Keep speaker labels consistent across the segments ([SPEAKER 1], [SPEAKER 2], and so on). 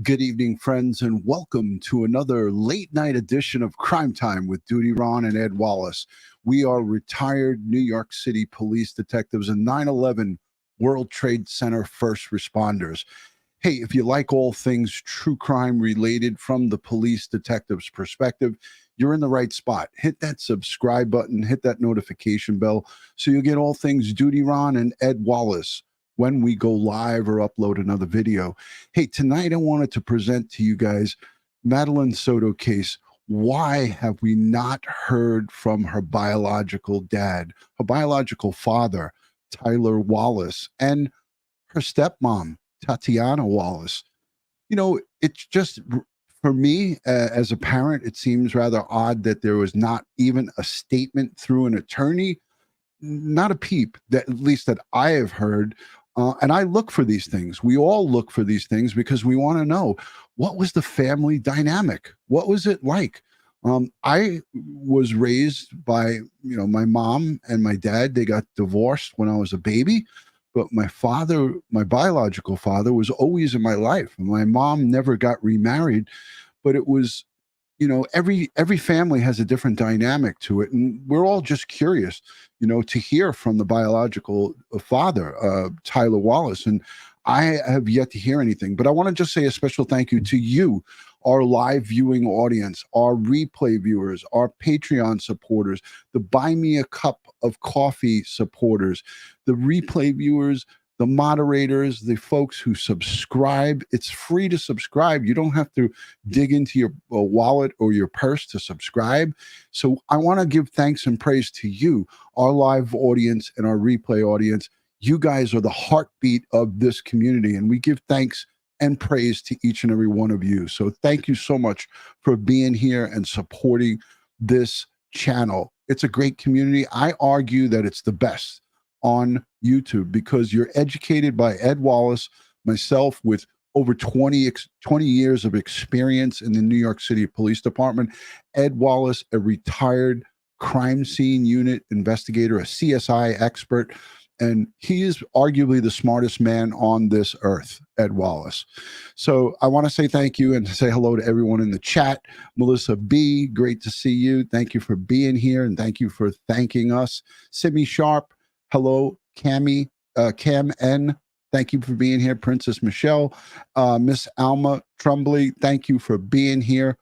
[SPEAKER 1] Good evening, friends, and welcome to another late-night edition of Crime Time with DutyRon and Ed Wallace. We are retired New York City police detectives and 9/11 World Trade Center first responders. Hey, if you like all things true crime related from the police detective's perspective, you're in the right spot. Hit that subscribe button, hit that notification bell, so you'll get all things DutyRon and Ed Wallace when we go live or upload another video. Hey, tonight I wanted to present to you guys Madeline Soto case. Why have we not heard from her biological dad, her biological father, Tyler Wallace, and her stepmom, Tatiana Wallace? You know, it's just, for me, as a parent, it seems rather odd that there was not even a statement through an attorney, not a peep, that at least that I have heard. And I look for these things. We all look for these things because we want to know, what was the family dynamic? What was it like? I was raised by, my mom and my dad. They got divorced when I was a baby, but my father, my biological father, was always in my life. My mom never got remarried, but it was, every family has a different dynamic to it, and we're all just curious, to hear from the biological father, Tyler Wallace. And I have yet to hear anything, but I want to just say a special thank you to you, our live viewing audience, our replay viewers, our Patreon supporters, the Buy Me a Cup of Coffee supporters, the replay viewers, the moderators, the folks who subscribe. It's free to subscribe. You don't have to dig into your wallet or your purse to subscribe. So I want to give thanks and praise to you, our live audience and our replay audience. You guys are the heartbeat of this community, and we give thanks and praise to each and every one of you. So thank you so much for being here and supporting this channel. It's a great community. I argue that it's the best on YouTube because you're educated by Ed Wallace, myself, with over 20 years of experience in the New York City Police Department. Ed Wallace, a retired crime scene unit investigator, a CSI expert, and he is arguably the smartest man on this earth, Ed Wallace. So I want to say thank you and say hello to everyone in the chat. Melissa B., great to see you. Thank you for being here, and thank you for thanking us. Simi Sharp, hello. Cam N., thank you for being here. Princess Michelle, Miss Alma Trumbley, thank you for being here.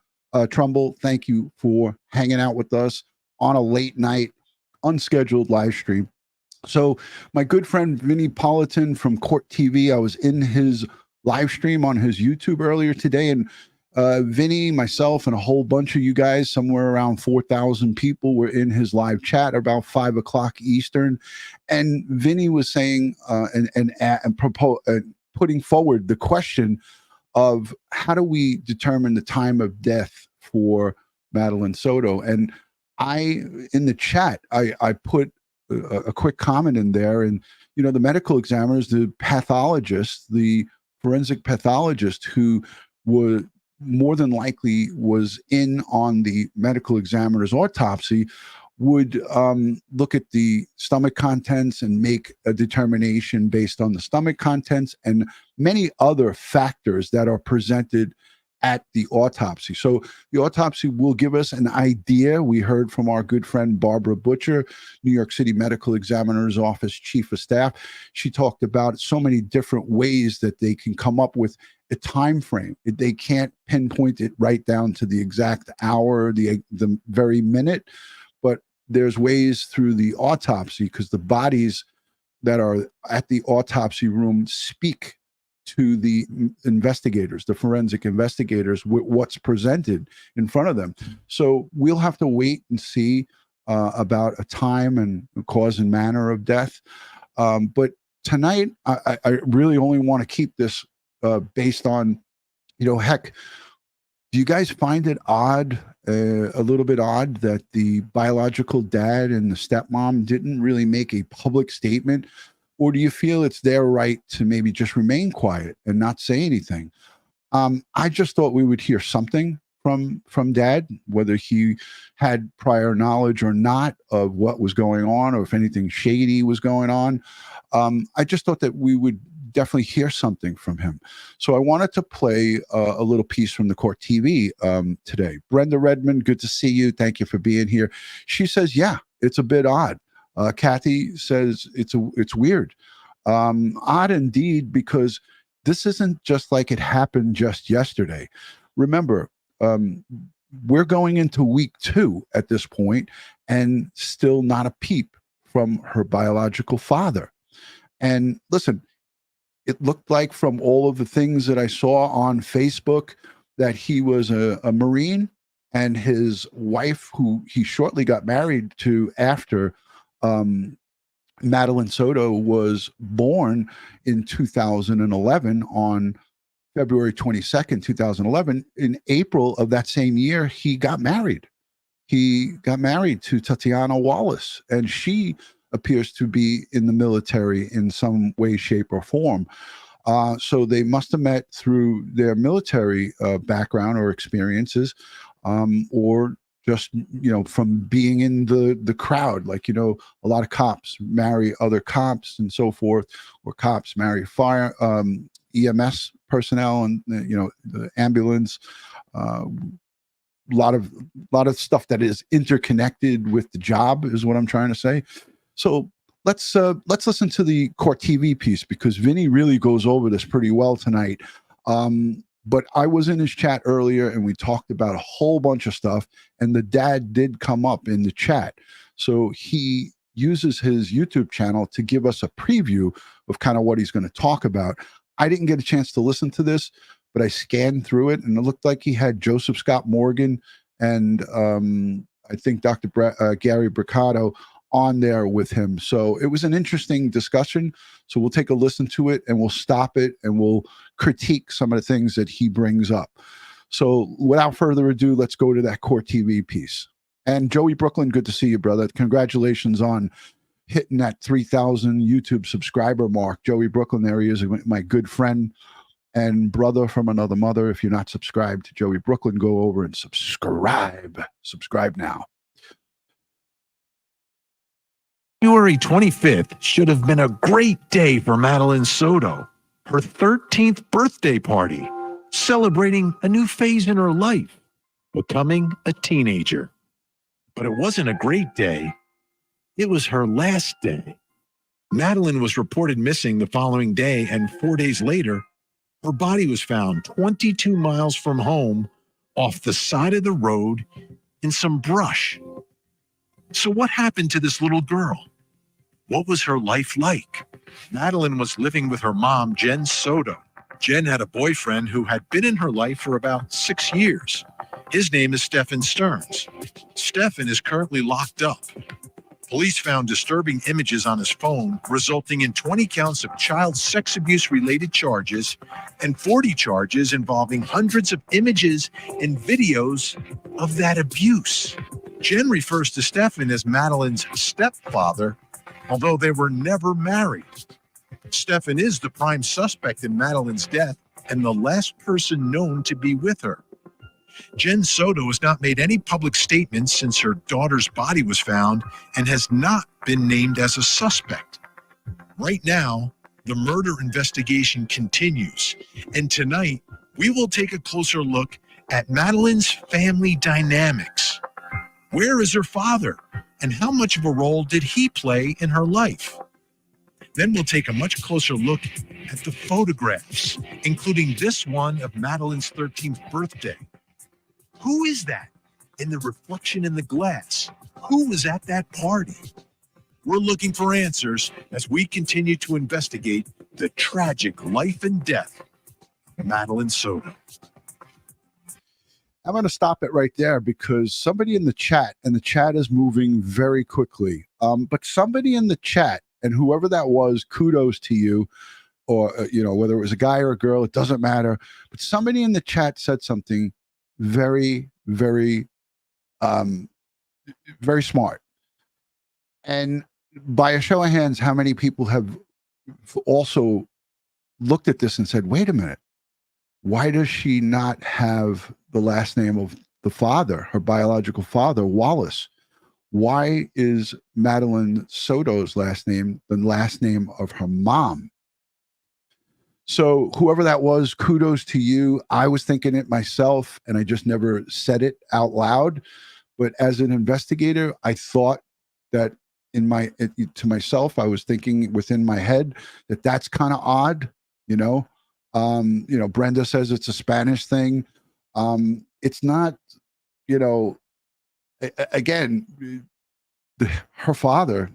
[SPEAKER 1] Trumbull, thank you for hanging out with us on a late night, unscheduled live stream. So my good friend Vinny Politan from Court TV, I was in his live stream on his YouTube earlier today, and Vinny, myself, and a whole bunch of you guys, somewhere around 4,000 people, were in his live chat about 5 o'clock Eastern. And Vinny was saying putting forward the question of how do we determine the time of death for Madeline Soto? And in the chat, I put a quick comment in there, and the medical examiners, the pathologists, the forensic pathologist who would more than likely was in on the medical examiner's autopsy would look at the stomach contents and make a determination based on the stomach contents and many other factors that are presented at the autopsy. So the autopsy will give us an idea. We heard from our good friend Barbara Butcher, New York City Medical Examiner's Office Chief of Staff. She talked about so many different ways that they can come up with a time frame. They can't pinpoint it right down to the exact hour, the very minute, but there's ways through the autopsy, because the bodies that are at the autopsy room speak to the investigators, the forensic investigators, what's presented in front of them. So we'll have to wait and see about a time and cause and manner of death. But tonight, I really only want to keep this based on, heck, do you guys find it odd, a little bit odd, that the biological dad and the stepmom didn't really make a public statement? Or do you feel it's their right to maybe just remain quiet and not say anything? I just thought we would hear something from dad, whether he had prior knowledge or not of what was going on, or if anything shady was going on. I just thought that we would definitely hear something from him. So I wanted to play a little piece from the court TV today. Brenda Redmond, good to see you. Thank you for being here. She says, yeah, it's a bit odd. Kathy says it's weird. Odd indeed, because this isn't just like it happened just yesterday. Remember, we're going into week 2 at this point, and still not a peep from her biological father. And listen, it looked like from all of the things that I saw on Facebook that he was a Marine, and his wife, who he shortly got married to after Madeline Soto was born in 2011 on February 22nd, 2011. In April of that same year, he got married. He got married to Tatiana Wallace, and she appears to be in the military in some way, shape, or form. So they must have met through their military background or experiences, or just, from being in the crowd. Like, a lot of cops marry other cops and so forth, or cops marry fire EMS personnel, and the ambulance. A lot of stuff that is interconnected with the job is what I'm trying to say. So let's listen to the court TV piece, because Vinny really goes over this pretty well tonight. But I was in his chat earlier, and we talked about a whole bunch of stuff, and the dad did come up in the chat. So he uses his YouTube channel to give us a preview of kind of what he's going to talk about. I didn't get a chance to listen to this, but I scanned through it, and it looked like he had Joseph Scott Morgan and I think Dr. Gary Bricado on there with him. So it was an interesting discussion. So we'll take a listen to it, and we'll stop it, and we'll critique some of the things that he brings up. So without further ado, let's go to that court TV piece. And Joey Brooklyn, good to see you, brother. Congratulations on hitting that 3,000 YouTube subscriber mark. Joey Brooklyn, there he is, my good friend and brother from another mother. If you're not subscribed to Joey Brooklyn, go over and subscribe. Subscribe now.
[SPEAKER 2] February 25th should have been a great day for Madeline Soto, her 13th birthday party, celebrating a new phase in her life, becoming a teenager. But it wasn't a great day. It was her last day. Madeline was reported missing the following day, and 4 days later, her body was found 22 miles from home off the side of the road in some brush. So what happened to this little girl? What was her life like? Madeline was living with her mom, Jenn Soto. Jenn had a boyfriend who had been in her life for about 6 years. His name is Stephan Sterns. Stephan is currently locked up. Police found disturbing images on his phone, resulting in 20 counts of child sex abuse-related charges and 40 charges involving hundreds of images and videos of that abuse. Jenn refers to Stephan as Madeline's stepfather, although they were never married. Stephan is the prime suspect in Madeline's death and the last person known to be with her. Jenn Soto has not made any public statements since her daughter's body was found and has not been named as a suspect. Right now, the murder investigation continues, and tonight we will take a closer look at Madeline's family dynamics. Where is her father, and how much of a role did he play in her life? Then we'll take a much closer look at the photographs, including this one of Madeline's 13th birthday. Who is that in the reflection in the glass? Who was at that party? We're looking for answers as we continue to investigate the tragic life and death of Madeline Soto.
[SPEAKER 1] I'm going to stop it right there, because somebody in the chat, and the chat is moving very quickly, but somebody in the chat, and whoever that was, kudos to you, or, whether it was a guy or a girl, it doesn't matter. But somebody in the chat said something very, very, very smart. And by a show of hands, how many people have also looked at this and said, wait a minute, why does she not have the last name of the father, her biological father, Wallace? Why is Madeline Soto's last name the last name of her mom? So whoever that was, kudos to you. I was thinking it myself, and I just never said it out loud. But as an investigator, I thought that to myself, I was thinking within my head that that's kind of odd. Brenda says it's a Spanish thing. It's not. Again, her father.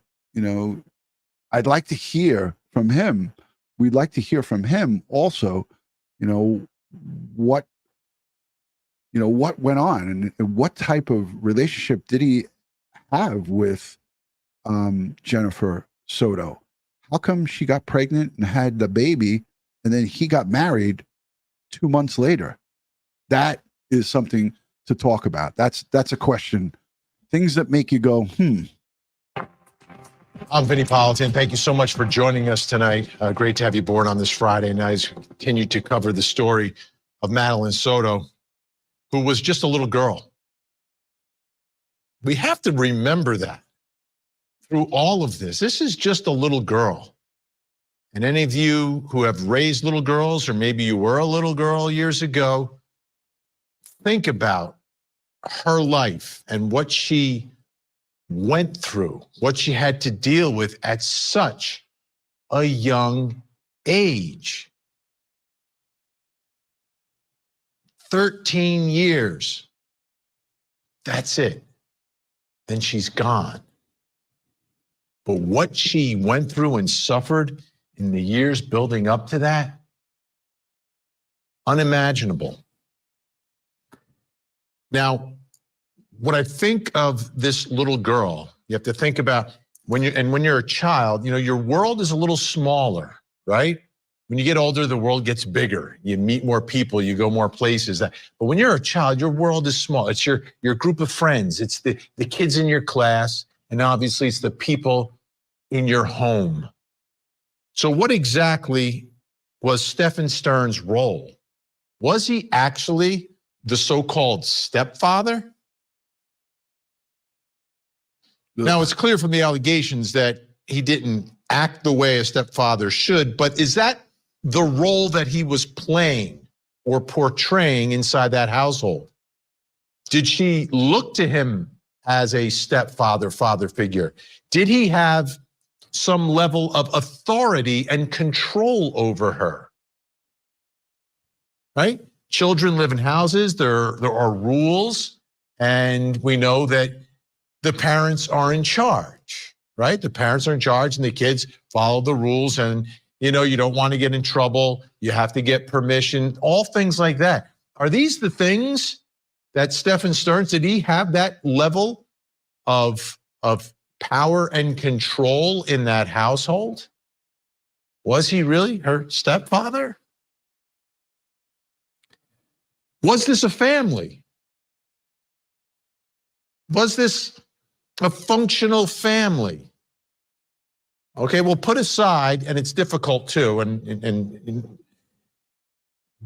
[SPEAKER 1] I'd like to hear from him. We'd like to hear from him also, what went on and what type of relationship did he have with Jennifer Soto? How come she got pregnant and had the baby and then he got married 2 months later? That is something to talk about. That's a question. Things that make you go,
[SPEAKER 2] I'm Vinnie Politan. Thank you so much for joining us tonight. Great to have you aboard on this Friday night as we continue to cover the story of Madeline Soto, who was just a little girl. We have to remember that through all of this. This is just a little girl. And any of you who have raised little girls, or maybe you were a little girl years ago, think about her life and what she went through, what she had to deal with at such a young age. 13 years. That's it. Then she's gone. But what she went through and suffered in the years building up to that, unimaginable. Now, what I think of this little girl, you have to think about when you're a child, your world is a little smaller, right? When you get older, the world gets bigger. You meet more people, you go more places. But when you're a child, your world is small. It's your group of friends. It's the kids in your class. And obviously it's the people in your home. So what exactly was Stephan Sterns' role? Was he actually the so-called stepfather? Now, it's clear from the allegations that he didn't act the way a stepfather should, but is that the role that he was playing or portraying inside that household? Did she look to him as a stepfather, father figure? Did he have some level of authority and control over her? Right? Children live in houses, there are rules, and we know that the parents are in charge, right? The parents are in charge and the kids follow the rules, and you don't want to get in trouble. You have to get permission, all things like that. Are these the things that Stephan Sterns, did he have that level of power and control in that household? Was he really her stepfather? Was this a family? Was this a functional family? Okay, well, put aside, and it's difficult too, and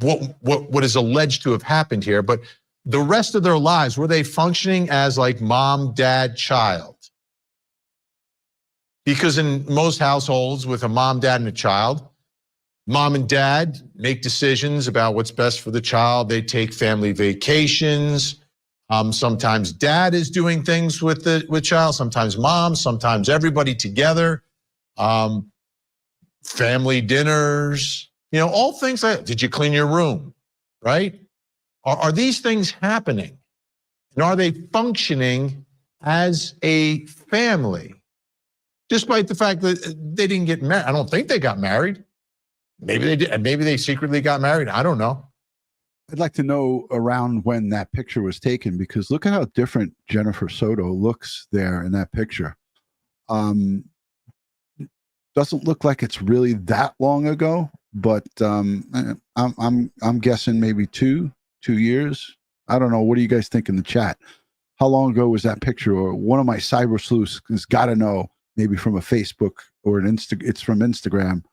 [SPEAKER 2] what is alleged to have happened here, but the rest of their lives, were they functioning as like mom, dad, child? Because in most households with a mom, dad, and a child, mom and dad make decisions about what's best for the child. They take family vacations. Sometimes dad is doing things with child, sometimes mom, sometimes everybody together. Family dinners, all things like that. Did you clean your room, right? Are these things happening? And are they functioning as a family? Despite the fact that they didn't get married. I don't think they got married. Maybe they did. Maybe they secretly got married. I don't know.
[SPEAKER 1] I'd like to know around when that picture was taken, because look at how different Jennifer Soto looks there in that picture. Doesn't look like it's really that long ago, but I'm guessing maybe two years. I don't know. What do you guys think in the chat? How long ago was that picture? Or one of my cyber sleuths has got to know, maybe from a Facebook or an it's from Instagram,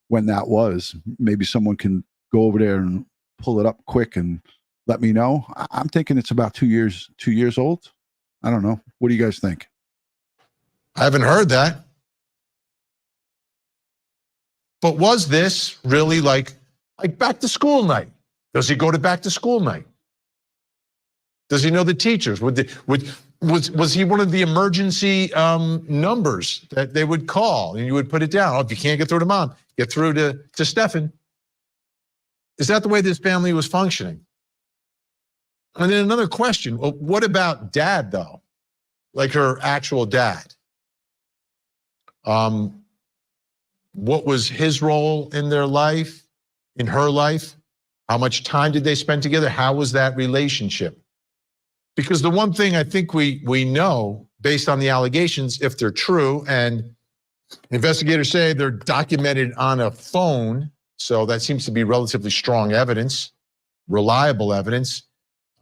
[SPEAKER 1] when that was. Maybe someone can go over there and pull it up quick and let me know. I'm thinking it's about 2 years old. I don't know. What do you guys think?
[SPEAKER 2] I haven't heard that. But was this really like Like back to school night. Does he go to back to school night? Does he know the teachers? Was he one of the emergency numbers that they would call and you would put it down? Oh, if you can't get through to mom, get through to Stephan. Is that the way this family was functioning? And then another question, well, what about dad though? Like her actual dad? What was his role in their life, in her life? How much time did they spend together? How was that relationship? Because the one thing I think we know, based on the allegations, if they're true, and investigators say they're documented on a phone, so that seems to be relatively strong evidence, reliable evidence.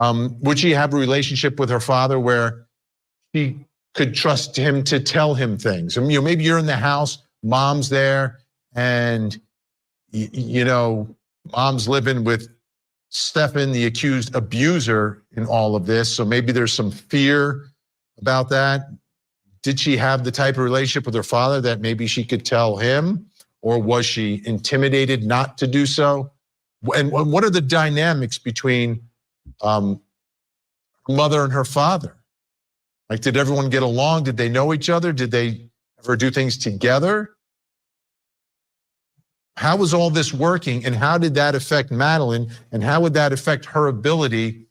[SPEAKER 2] Would she have a relationship with her father where she could trust him to tell him things? I mean, maybe you're in the house, mom's there, and mom's living with Stephan, the accused abuser, in all of this. So maybe there's some fear about that. Did she have the type of relationship with her father that maybe she could tell him? Or was she intimidated not to do so? And what are the dynamics between her mother and her father? Like, did everyone get along? Did they know each other? Did they ever do things together? How was all this working, and how did that affect Madeline, and how would that affect her ability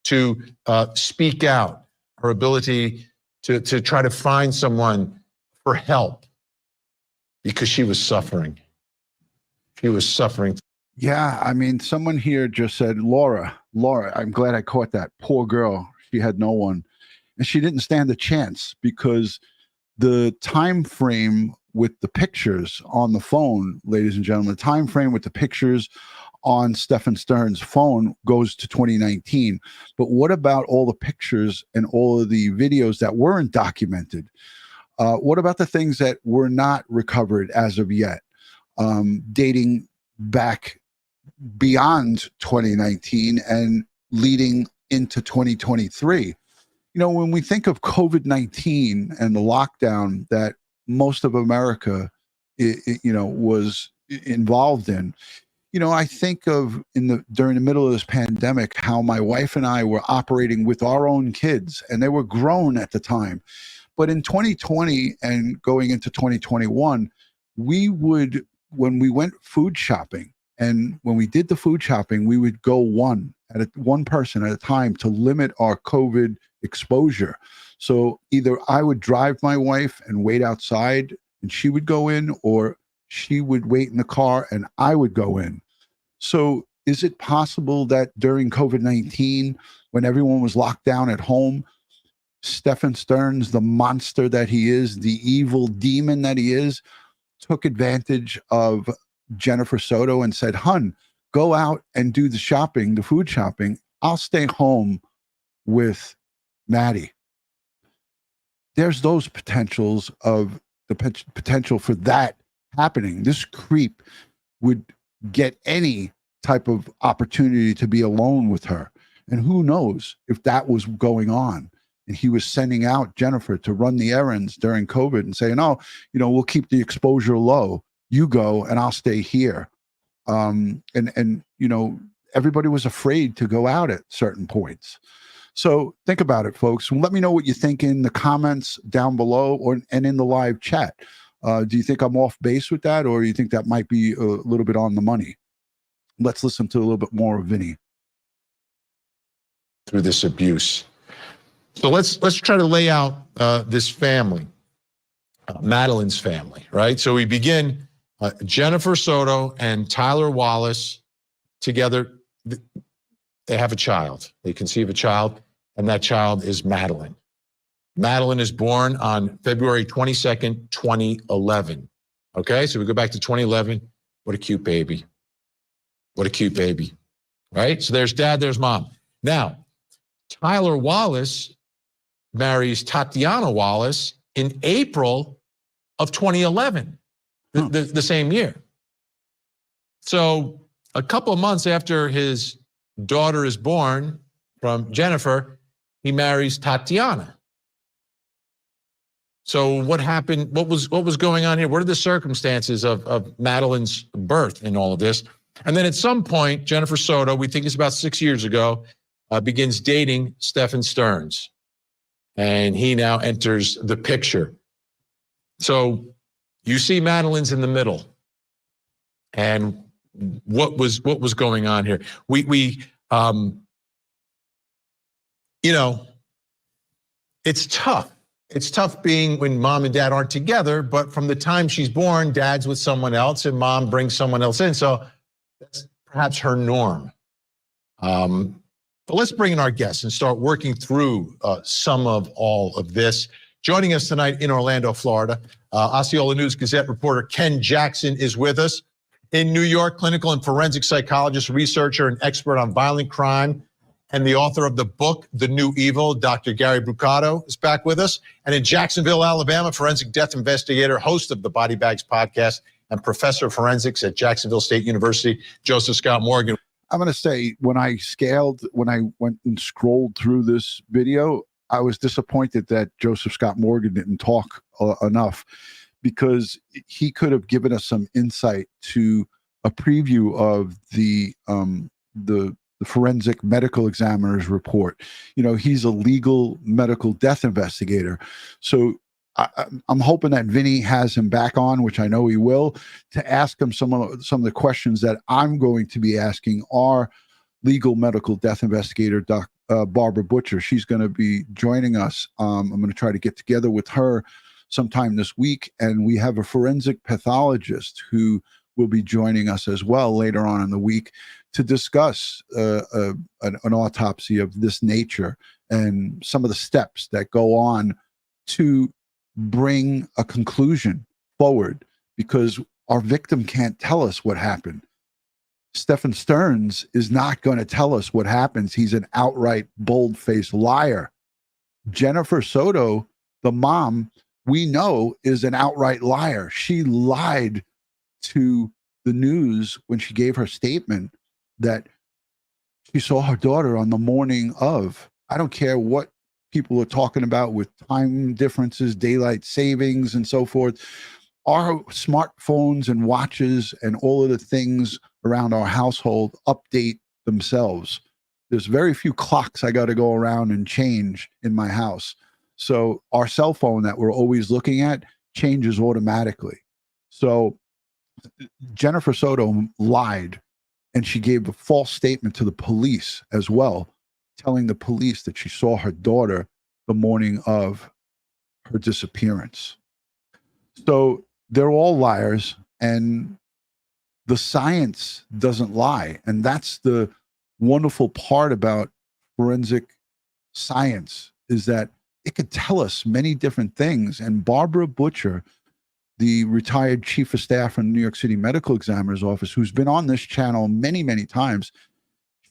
[SPEAKER 2] to speak out, her ability to try to find someone for help? Because she was suffering. She was suffering.
[SPEAKER 1] Yeah, I mean, someone here just said, Laura, I'm glad I caught that. Poor girl. She had no one. And she didn't stand a chance because the time frame with the pictures on the phone, ladies and gentlemen, the time frame with the pictures on Stephan Sterns' phone goes to 2019. But what about all the pictures and all of the videos that weren't documented? What about the things that were not recovered as of yet, dating back beyond 2019 and leading into 2023? When we think of COVID-19 and the lockdown that most of America, was involved in, I think of during the middle of this pandemic, how my wife and I were operating with our own kids, and they were grown at the time. But in 2020 and going into 2021, when we went food shopping, and when we did the food shopping, we would go one person at a time to limit our COVID exposure. So either I would drive my wife and wait outside and she would go in, or she would wait in the car and I would go in. So is it possible that during COVID-19, when everyone was locked down at home, Stephan Sterns, the monster that he is, the evil demon that he is, took advantage of Jennifer Soto and said, "Hun, go out and do the shopping, the food shopping. I'll stay home with Maddie." There's those potentials of the potential for that happening. This creep would get any type of opportunity to be alone with her. And who knows if that was going on. And he was sending out Jennifer to run the errands during COVID and saying, "Oh, we'll keep the exposure low. You go and I'll stay here." And everybody was afraid to go out at certain points. So think about it, folks. Let me know what you think in the comments down below and in the live chat. Do you think I'm off base with that, or do you think that might be a little bit on the money? Let's listen to a little bit more of Vinny.
[SPEAKER 2] Through this abuse. So let's try to lay out this family, Madeline's family, right? So we begin Jennifer Soto and Tyler Wallace together. They have a child. They conceive a child, and that child is Madeline. Madeline is born on February 22nd, 2011. Okay, so we go back to 2011. What a cute baby. What a cute baby, right? So there's dad, there's mom. Now, Tyler Wallace marries Tatiana Wallace in April of 2011, the same year. So a couple of months after his daughter is born from Jennifer, he marries Tatiana. So what happened? What was going on here? What are the circumstances of Madeline's birth in all of this? And then at some point, Jennifer Soto, we think it's about 6 years ago, begins dating Stephan Sterns. And he now enters the picture. So you see Madeline's in the middle. And what was going on here? It's tough. It's tough being when mom and dad aren't together, but from the time she's born, dad's with someone else and mom brings someone else in. So that's perhaps her norm. But let's bring in our guests and start working through some of all of this. Joining us tonight in Orlando, Florida, Osceola News Gazette reporter Ken Jackson is with us. In New York, clinical and forensic psychologist, researcher, and expert on violent crime, and the author of the book, The New Evil, Dr. Gary Brucato is back with us. And in Jacksonville, Alabama, forensic death investigator, host of the Body Bags podcast, and professor of forensics at Jacksonville State University, Joseph Scott Morgan.
[SPEAKER 1] I'm going to say, when I went and scrolled through this video, I was disappointed that Joseph Scott Morgan didn't talk enough, because he could have given us some insight to a preview of the forensic medical examiner's report. He's a legal medical death investigator. So I'm hoping that Vinny has him back on, which I know he will, to ask him some of the questions that I'm going to be asking our legal medical death investigator, Barbara Butcher. She's going to be joining us. I'm going to try to get together with her sometime this week, and we have a forensic pathologist who will be joining us as well later on in the week to discuss an autopsy of this nature and some of the steps that go on to bring a conclusion forward, because our victim can't tell us what happened. Stephan Sterns is not going to tell us what happens. He's an outright bold-faced liar. Jennifer Soto, the mom, we know is an outright liar. She lied to the news when she gave her statement that she saw her daughter on the morning of. I don't care what people are talking about with time differences, daylight savings, and so forth. Our smartphones and watches and all of the things around our household update themselves. There's very few clocks I got to go around and change in my house. So our cell phone that we're always looking at changes automatically. So Jennifer Soto lied, and she gave a false statement to the police as well, telling the police that she saw her daughter the morning of her disappearance. So they're all liars, and the science doesn't lie. And that's the wonderful part about forensic science, is that it could tell us many different things. And Barbara Butcher, the retired chief of staff from New York City Medical Examiner's Office, who's been on this channel many, many times,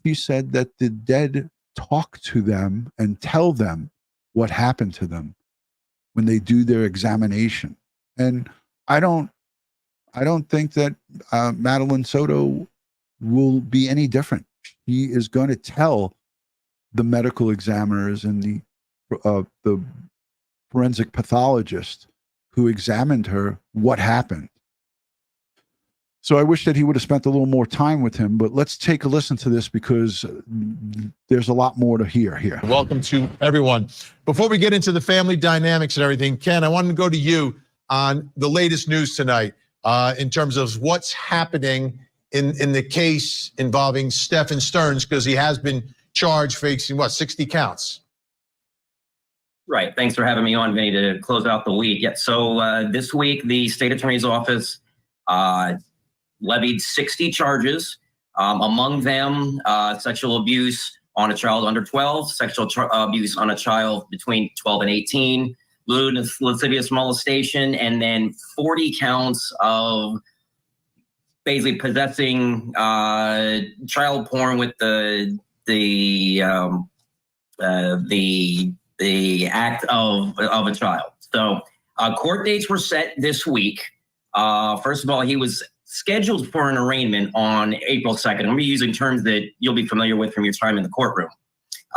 [SPEAKER 1] she said that the dead talk to them and tell them what happened to them when they do their examination. And I don't think that Madeline Soto will be any different. She is going to tell the medical examiners and the forensic pathologist who examined her what happened. So I wish that he would have spent a little more time with him, but let's take a listen to this, because there's a lot more to hear here.
[SPEAKER 2] Welcome to everyone. Before we get into the family dynamics and everything, Ken, I wanted to go to you on the latest news tonight in terms of what's happening in the case involving Stephan Sterns, because he has been charged facing 60 counts.
[SPEAKER 3] Right. Thanks for having me on, Vinny, to close out the week. Yeah. So this week, the state attorney's office levied 60 charges, among them sexual abuse on a child under 12, sexual abuse on a child between 12 and 18, lewd and lascivious molestation, and then 40 counts of basically possessing child porn with the act of a child. So court dates were set this week. First of all, he was scheduled for an arraignment on April 2nd. I'm going to be using terms that you'll be familiar with from your time in the courtroom.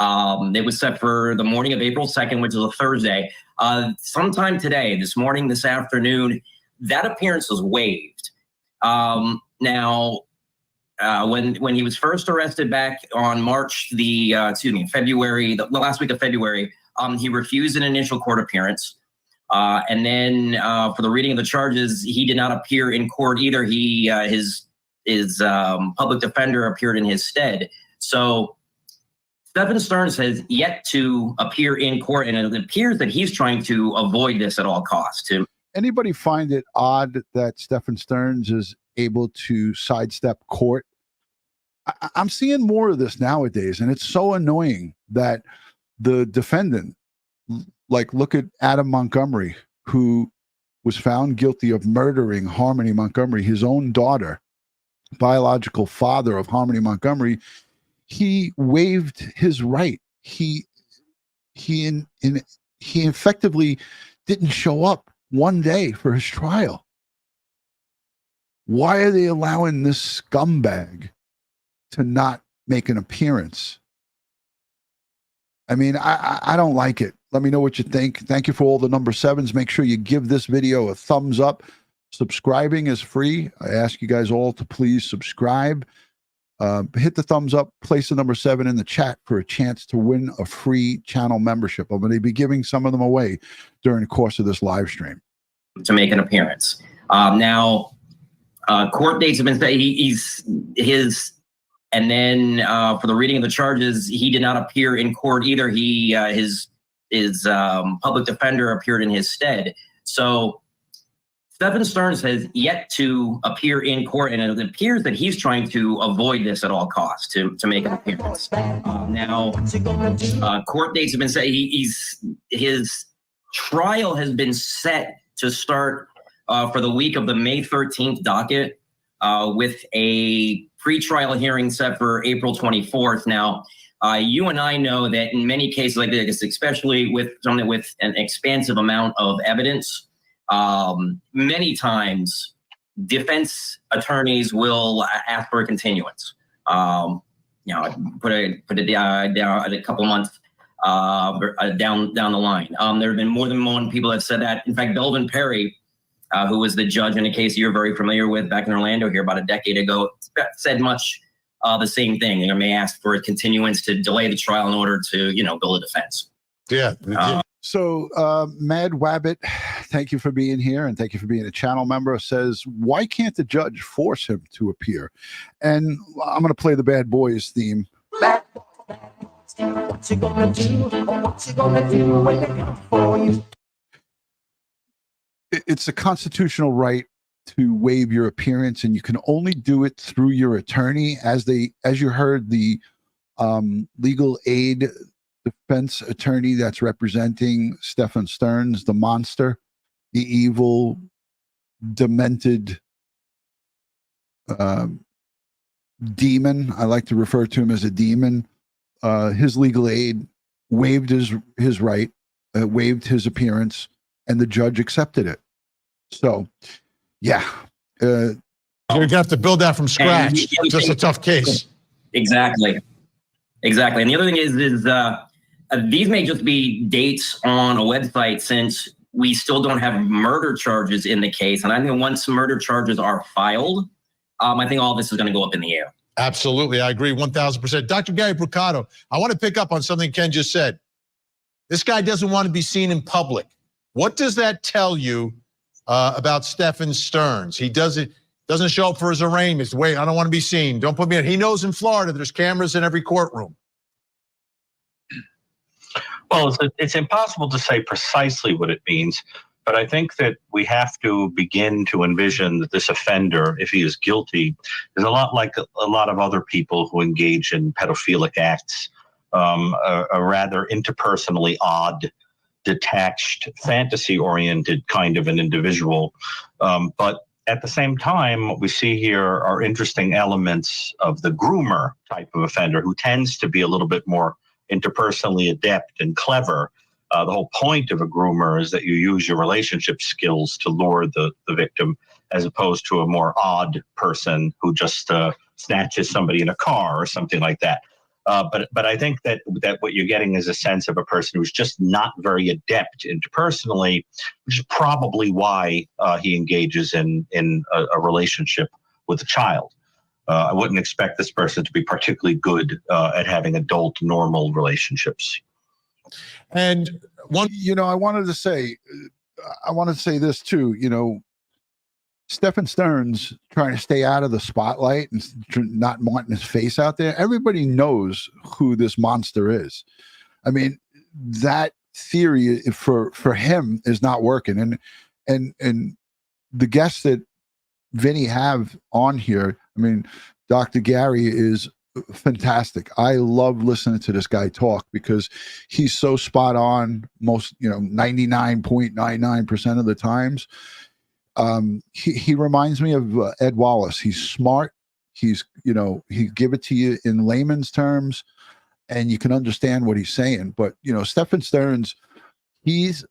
[SPEAKER 3] It was set for the morning of April 2nd, which is a Thursday. Sometime today, this morning, this afternoon, that appearance was waived. Now, when he was first arrested back on February, the last week of February, he refused an initial court appearance. And then for the reading of the charges, he did not appear in court either. His public defender appeared in his stead. So Stephan Sterns has yet to appear in court, and it appears that he's trying to avoid this at all costs.
[SPEAKER 1] Anybody find it odd that Stephan Sterns is able to sidestep court? I'm seeing more of this nowadays, and it's so annoying that the defendant, like, look at Adam Montgomery, who was found guilty of murdering Harmony Montgomery, his own daughter, biological father of Harmony Montgomery. He waived his right. He effectively didn't show up one day for his trial. Why are they allowing this scumbag to not make an appearance? I mean, I don't like it. Let me know what you think. Thank you for all the number 7s. Make sure you give this video a thumbs up. Subscribing is free. I ask you guys all to please subscribe. Hit the thumbs up, place the number 7 in the chat for a chance to win a free channel membership. I'm going to be giving some of them away during the course of this live stream.
[SPEAKER 3] To make an appearance. Now, court dates have been set. And then for the reading of the charges, he did not appear in court either. His public defender appeared in his stead. So Stephan Sterns has yet to appear in court, and it appears that he's trying to avoid this at all costs to make an appearance. Now, court dates have been set. His trial has been set to start for the week of the May 13th docket, with a pretrial hearing set for April 24th. Now, you and I know that in many cases like this, especially with something with an expansive amount of evidence, many times defense attorneys will ask for a continuance. Put it down a couple months down the line. There have been more than one people that have said that. In fact, Belvin Perry, who was the judge in a case you're very familiar with back in Orlando here about a decade ago, said much the same thing. They may ask for a continuance to delay the trial in order to, build a defense.
[SPEAKER 1] Yeah. So Mad Wabbit, thank you for being here, and thank you for being a channel member, says, why can't the judge force him to appear? And I'm going to play the Bad Boys theme.
[SPEAKER 4] What you gonna do? What you gonna do when they come for you?
[SPEAKER 1] It's a constitutional right to waive your appearance, and you can only do it through your attorney. As you heard, the legal aid defense attorney that's representing Stephan Sterns, the monster, the evil, demented demon. I like to refer to him as a demon. His legal aid waived his right, waived his appearance, and the judge accepted it. So, yeah.
[SPEAKER 2] You're going to have to build that from scratch. Just a tough case.
[SPEAKER 3] Exactly. And the other thing is these may just be dates on a website, since we still don't have murder charges in the case. And I think once murder charges are filed, I think all this is going to go up in the air.
[SPEAKER 2] Absolutely. I agree 1,000%. Dr. Gary Brucato, I want to pick up on something Ken just said. This guy doesn't want to be seen in public. What does that tell you about Stephan Sterns? He doesn't show up for his arraignments. Wait, I don't want to be seen. Don't put me in. He knows in Florida there's cameras in every courtroom.
[SPEAKER 5] Well, it's impossible to say precisely what it means, but I think that we have to begin to envision that this offender, if he is guilty, is a lot like a lot of other people who engage in pedophilic acts, a rather interpersonally odd, detached, fantasy-oriented kind of an individual. But at the same time, what we see here are interesting elements of the groomer type of offender, who tends to be a little bit more interpersonally adept and clever. The whole point of a groomer is that you use your relationship skills to lure the victim, as opposed to a more odd person who just snatches somebody in a car or something like that. But I think that what you're getting is a sense of a person who's just not very adept interpersonally, which is probably why he engages in a relationship with a child. I wouldn't expect this person to be particularly good at having adult, normal relationships.
[SPEAKER 2] And one,
[SPEAKER 1] I wanted to say this too. Stephan Sterns trying to stay out of the spotlight and not wanting his face out there. Everybody knows who this monster is. I mean, that theory for him is not working. And the guests that Vinny have on here, I mean, Dr. Gary is fantastic. I love listening to this guy talk because he's so spot on most, 99.99% of the times. He reminds me of Ed Wallace. He's smart. He's, he give it to you in layman's terms and you can understand what he's saying. But, Stephan Sterns, he's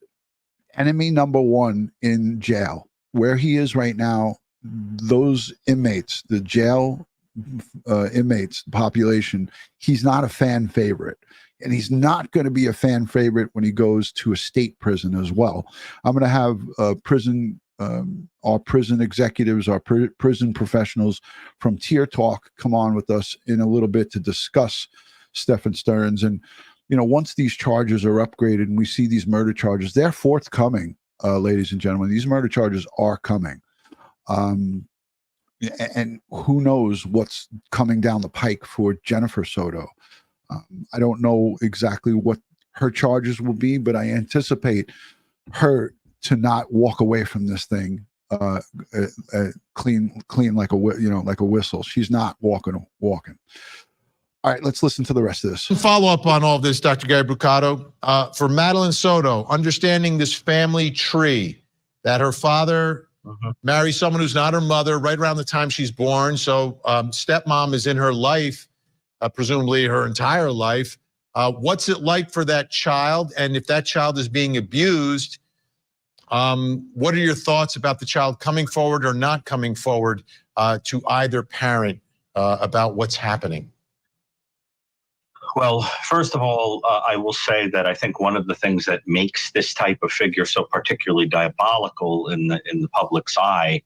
[SPEAKER 1] enemy number one in jail. Where he is right now, those inmates, the jail inmates population, he's not a fan favorite. And he's not going to be a fan favorite when he goes to a state prison as well. I'm going to have our prison executives, our prison professionals from Tier Talk come on with us in a little bit to discuss Stephan Sterns. And, once these charges are upgraded and we see these murder charges, they're forthcoming, ladies and gentlemen. These murder charges are coming. And who knows what's coming down the pike for Jennifer Soto. I don't know exactly what her charges will be, but I anticipate her to not walk away from this thing clean like a whistle. She's not walking. All right, let's listen to the rest of this.
[SPEAKER 2] follow up on all of this, Dr. Gary Bucato. For Madeline Soto, understanding this family tree, that her father marries someone who's not her mother right around the time she's born. So stepmom is in her life, presumably her entire life. What's it like for that child? And if that child is being abused, what are your thoughts about the child coming forward or not coming forward to either parent about what's happening?
[SPEAKER 5] Well, first of all, I will say that I think one of the things that makes this type of figure so particularly diabolical in the public's eye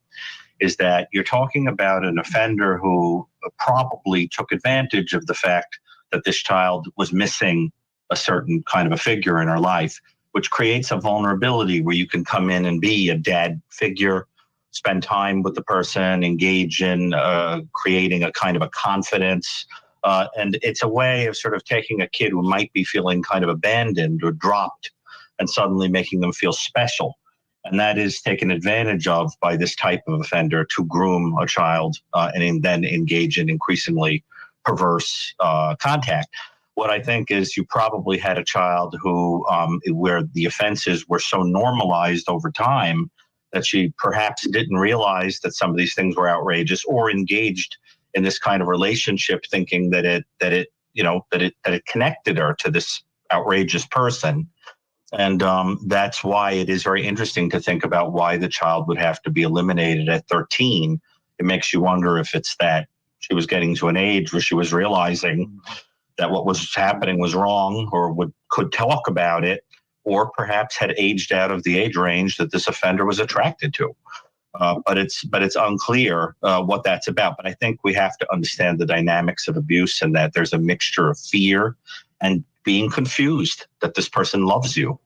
[SPEAKER 5] is that you're talking about an offender who probably took advantage of the fact that this child was missing a certain kind of a figure in her life, which creates a vulnerability where you can come in and be a dad figure, spend time with the person, engage in creating a kind of a confidence. And it's a way of sort of taking a kid who might be feeling kind of abandoned or dropped and suddenly making them feel special. And that is taken advantage of by this type of offender to groom a child and then engage in increasingly perverse contact. What I think is you probably had a child who, where the offenses were so normalized over time that she perhaps didn't realize that some of these things were outrageous, or engaged in this kind of relationship thinking that it connected her to this outrageous person. And that's why it is very interesting to think about why the child would have to be eliminated at 13. It makes you wonder if it's that she was getting to an age where she was realizing that what was happening was wrong, or could talk about it, or perhaps had aged out of the age range that this offender was attracted to. But it's unclear what that's about. But I think we have to understand the dynamics of abuse, and that there's a mixture of fear and being confused that this person loves you.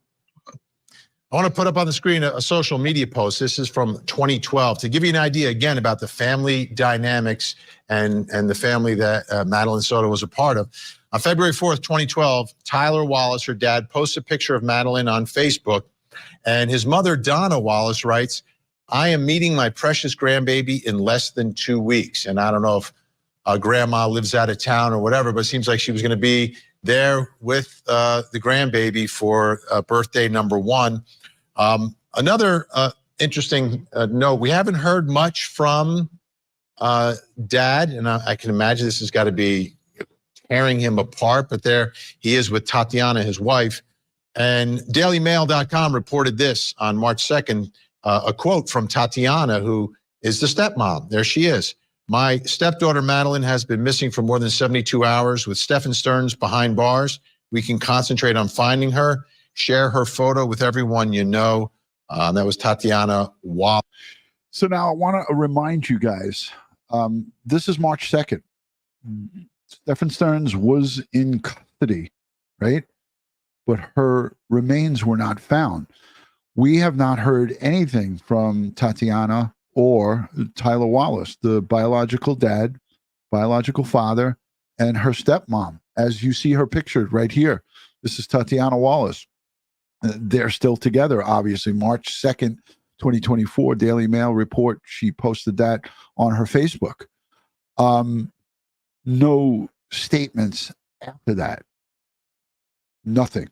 [SPEAKER 2] I want to put up on the screen a social media post. This is from 2012 to give you an idea again about the family dynamics and the family that Madeline Soto was a part of. On February 4th, 2012, Tyler Wallace, her dad, posts a picture of Madeline on Facebook, and his mother, Donna Wallace, writes, "I am meeting my precious grandbaby in less than 2 weeks." And I don't know if grandma lives out of town or whatever, but it seems like she was going to be there with the grandbaby for birthday number 1. Another interesting note, we haven't heard much from Dad, and I can imagine this has got to be tearing him apart, but there he is with Tatiana, his wife. And DailyMail.com reported this on March 2nd, a quote from Tatiana, who is the stepmom. There she is. "My stepdaughter Madeline has been missing for more than 72 hours. With Stephan Sterns behind bars, we can concentrate on finding her. Share her photo with everyone you know." That was Tatiana Wallace.
[SPEAKER 1] So now I want to remind you guys, This is March 2nd. Stephan Sterns was in custody, right? But her remains were not found. We have not heard anything from Tatiana or Tyler Wallace, the biological dad, biological father, and her stepmom. As you see her pictured right here, this is Tatiana Wallace. They're still together, obviously. March 2nd, 2024, Daily Mail report. She posted that on her Facebook. No statements after that. Nothing.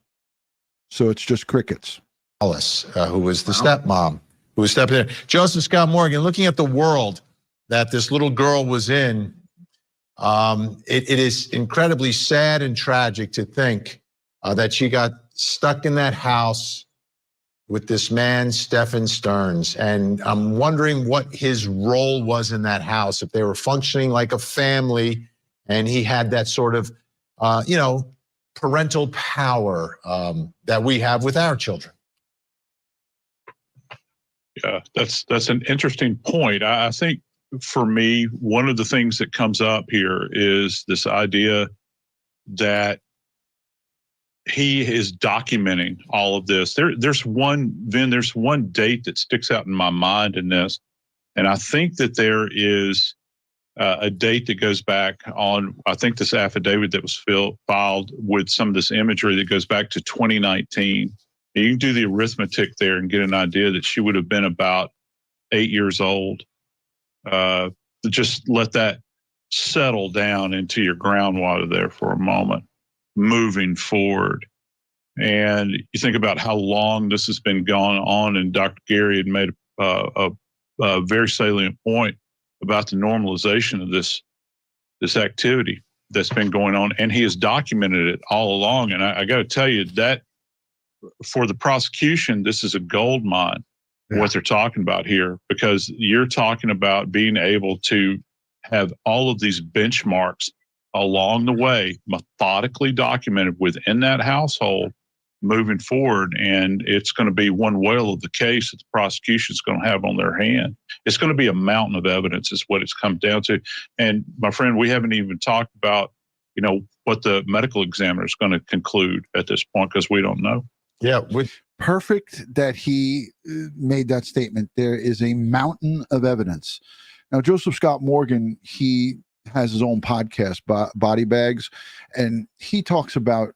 [SPEAKER 1] So it's just crickets.
[SPEAKER 2] Wallace, who was the stepmom, who was stepping in. Joseph Scott Morgan, looking at the world that this little girl was in, it is incredibly sad and tragic to think that she got stuck in that house with this man, Stephan Sterns. And I'm wondering what his role was in that house, if they were functioning like a family and he had that sort of, parental power that we have with our children.
[SPEAKER 6] Yeah, that's an interesting point. I think for me, one of the things that comes up here is this idea that he is documenting all of this. There's one date that sticks out in my mind in this, and I think that there is a date that goes back on, I think, this affidavit that was filed with some of this imagery that goes back to 2019. You can do the arithmetic there and get an idea that she would have been about 8 years old. Just let that settle down into your groundwater there for a moment, moving forward. And you think about how long this has been going on, and Dr. Gary had made a very salient point about the normalization of this activity that's been going on, and he has documented it all along. And I got to tell you that for the prosecution, this is a gold mine, what they're talking about here, because you're talking about being able to have all of these benchmarks along the way, methodically documented within that household moving forward. And it's going to be one whale of the case that the prosecution is going to have on their hand. It's going to be a mountain of evidence is what it's come down to. And my friend, we haven't even talked about, what the medical examiner is going to conclude at this point, because we don't know.
[SPEAKER 1] Yeah, perfect that he made that statement. There is a mountain of evidence. Now, Joseph Scott Morgan, he has his own podcast, Body Bags, and he talks about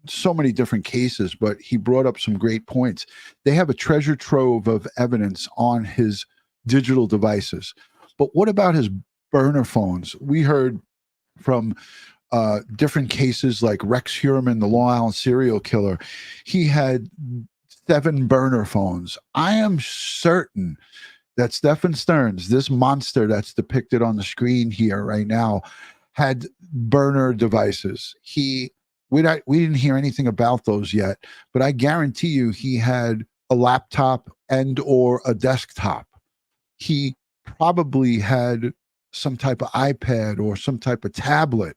[SPEAKER 1] so many different cases, but he brought up some great points. They have a treasure trove of evidence on his digital devices. But what about his burner phones? We heard from different cases like Rex Heuermann, the Long Island serial killer. He had 7 burner phones. I am certain that Stephan Sterns, this monster that's depicted on the screen here right now, had burner devices. We didn't hear anything about those yet, but I guarantee you he had a laptop and or a desktop. He probably had some type of iPad or some type of tablet.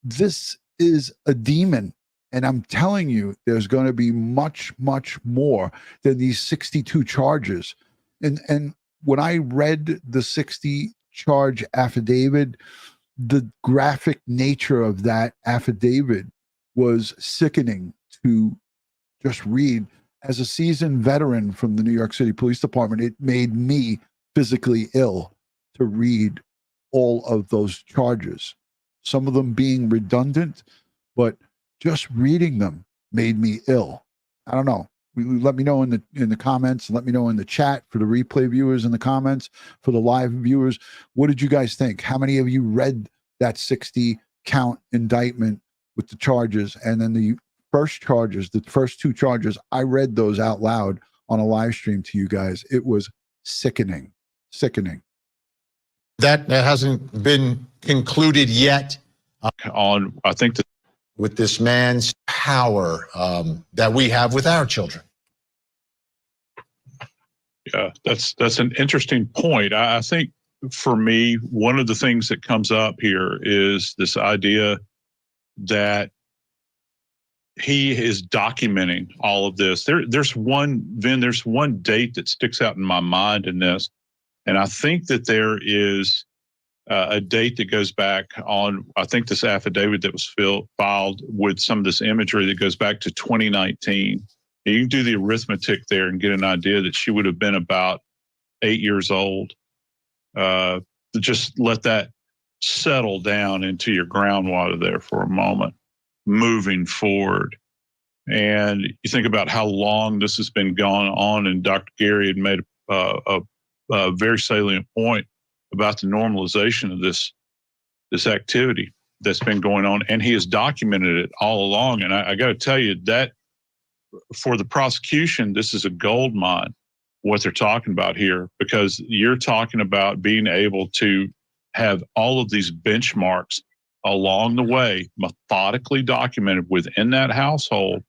[SPEAKER 1] This is a demon. And I'm telling you, there's going to be much, much more than these 62 charges. And when I read the 60 charge affidavit, the graphic nature of that affidavit was sickening to just read. As a seasoned veteran from the New York City Police Department, it made me physically ill to read all of those charges, some of them being redundant, but just reading them made me ill. I don't know. Let me know in the comments. Let me know in the chat for the replay viewers in the comments, for the live viewers. What did you guys think? How many of you read that 60 count indictment with the charges? And then the first charges, the first 2 charges, I read those out loud on a live stream to you guys. It was sickening, sickening.
[SPEAKER 2] That hasn't been concluded yet.
[SPEAKER 6] I think that
[SPEAKER 2] With this man's power that we have with our children.
[SPEAKER 6] Yeah, that's an interesting point. I think for me, one of the things that comes up here is this idea that he is documenting all of this. There's one date that sticks out in my mind in this, and I think that there is a date that goes back on, I think, this affidavit that was filed with some of this imagery that goes back to 2019. You can do the arithmetic there and get an idea that she would have been about 8 years old. Just let that settle down into your groundwater there for a moment, moving forward. And you think about how long this has been going on, and Dr. Gary had made a very salient point about the normalization of this activity that's been going on, and he has documented it all along. And I got to tell you that for the prosecution, this is a gold mine, what they're talking about here, because you're talking about being able to have all of these benchmarks along the way, methodically documented within that household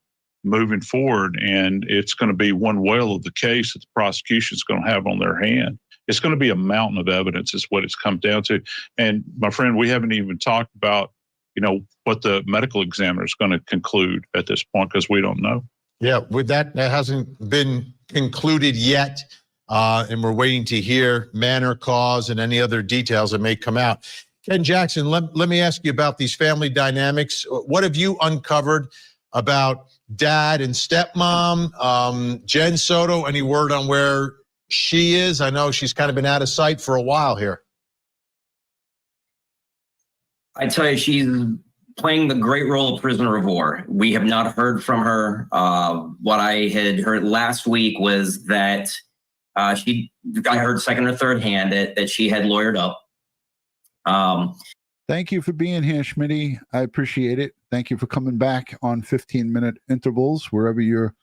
[SPEAKER 6] moving forward. And it's going to be one whale of the case that the prosecution is going to have on their hand. It's going to be a mountain of evidence is what it's come down to. And my friend, we haven't even talked about, what the medical examiner is going to conclude at this point, because we don't know.
[SPEAKER 7] Yeah, with that hasn't been concluded yet. And we're waiting to hear manner, cause, and any other details that may come out. Ken Jackson, let me ask you about these family dynamics. What have you uncovered about dad and stepmom? Jenn Soto, any word on where she is? I know she's kind of been out of sight for a while here.
[SPEAKER 3] I tell you, she's playing the great role of prisoner of war. We have not heard from her. What I had heard last week was that I heard second or third hand that she had lawyered up.
[SPEAKER 1] Thank you for being here, Schmitty. I appreciate it. Thank you for coming back on 15-minute intervals, wherever you're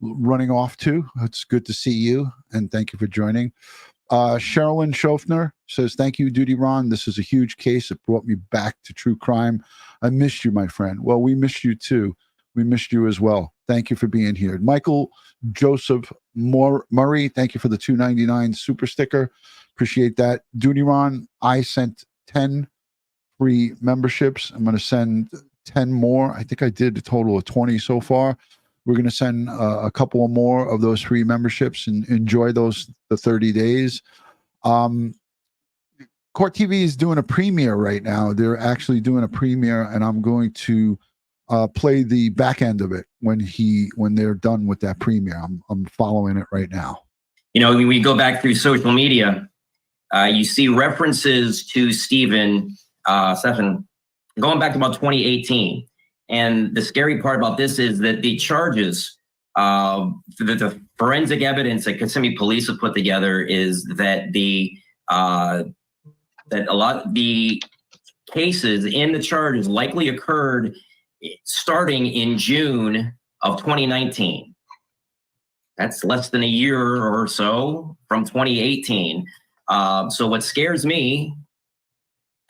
[SPEAKER 1] running off to. It's good to see you, and thank you for joining. Sherilyn Schofner says, thank you, DutyRon. This is a huge case. It brought me back to true crime. I missed you, my friend. Well, we missed you too. We missed you as well. Thank you for being here. Michael Joseph Murray, thank you for the $2.99 super sticker. Appreciate that. DutyRon, I sent 10 free memberships. I'm going to send 10 more. I think I did a total of 20 so far. We're going to send a couple of more of those free memberships and enjoy the 30 days. Court TV is doing a premiere right now. They're actually doing a premiere, and I'm going to play the back end of it when they're done with that premiere. I'm following it right now.
[SPEAKER 3] When we go back through social media, you see references to Stephan going back to about 2018. And the scary part about this is that the charges, the forensic evidence that Kissimmee police have put together is that that a lot of the cases in the charges likely occurred starting in June of 2019. That's less than a year or so from 2018. So what scares me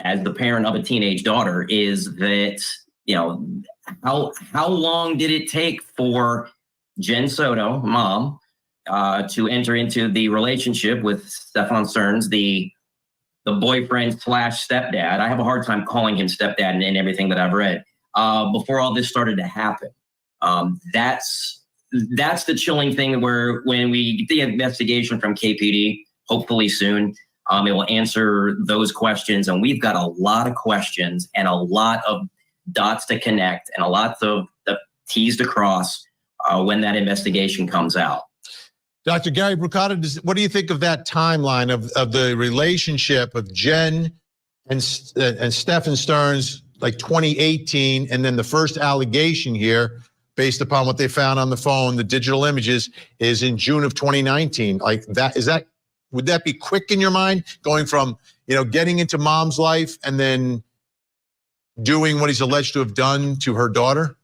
[SPEAKER 3] as the parent of a teenage daughter is that, how long did it take for Jenn Soto, mom, to enter into the relationship with Stephan Sterns, the boyfriend / stepdad? I have a hard time calling him stepdad in everything that I've read. Before all this started to happen. That's the chilling thing, where when we get the investigation from KPD, hopefully soon, it will answer those questions. And we've got a lot of questions and a lot of dots to connect and a lot of the T's to cross when that investigation comes out.
[SPEAKER 7] Dr. Gary Brucato, what do you think of that timeline of the relationship of Jenn and Stephan Sterns, like 2018, and then the first allegation here, based upon what they found on the phone, the digital images, is in June of 2019? Like that, would that be quick in your mind, going from, getting into mom's life and then doing what he's alleged to have done to her daughter?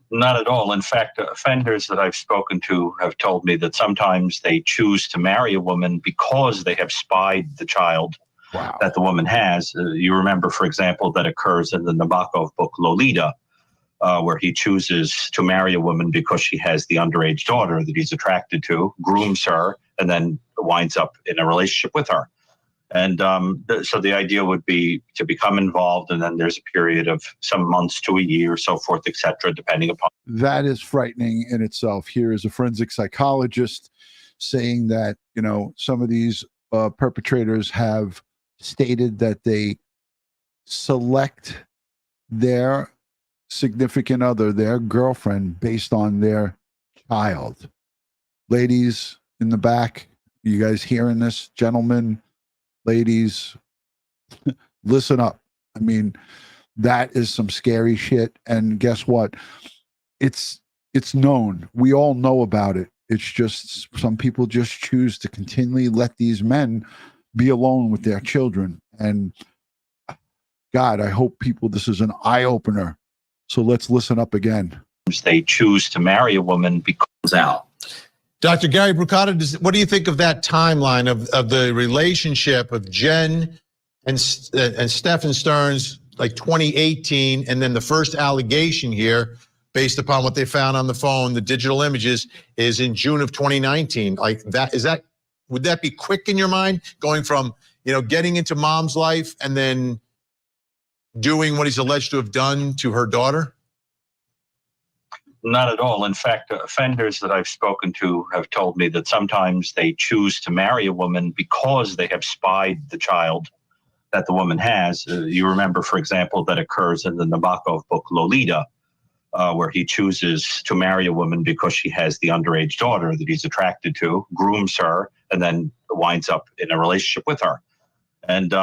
[SPEAKER 5] Not at all. In fact, offenders that I've spoken to have told me that sometimes they choose to marry a woman because they have spied the child that the woman has. You remember, for example, that occurs in the Nabokov book, Lolita, where he chooses to marry a woman because she has the underage daughter that he's attracted to, grooms her, and then winds up in a relationship with her. And so the idea would be to become involved, and then there's a period of some months to a year, so forth, et cetera, depending upon.
[SPEAKER 1] That is frightening in itself. Here is a forensic psychologist saying that, some of these perpetrators have stated that they select their significant other, their girlfriend, based on their child. Ladies in the back, you guys hearing this? Gentlemen, ladies, listen up. I mean, that is some scary shit. And guess what? It's known. We all know about it. It's just some people just choose to continually let these men be alone with their children. And God, I hope this is an eye-opener. So let's listen up again.
[SPEAKER 5] They choose to marry a woman because out.
[SPEAKER 7] Dr. Gary Brucato, what do you think of that timeline of the relationship of Jenn and Stephan Sterns, like 2018, and then the first allegation here, based upon what they found on the phone, the digital images, is in June of 2019. Like that, would that be quick in your mind, going from, getting into mom's life and then doing what he's alleged to have done to her daughter?
[SPEAKER 5] Not at all. In fact, offenders that I've spoken to have told me that sometimes they choose to marry a woman because they have spied the child that the woman has. You remember, for example, that occurs in the Nabokov book Lolita, where he chooses to marry a woman because she has the underage daughter that he's attracted to, grooms her, and then winds up in a relationship with her. And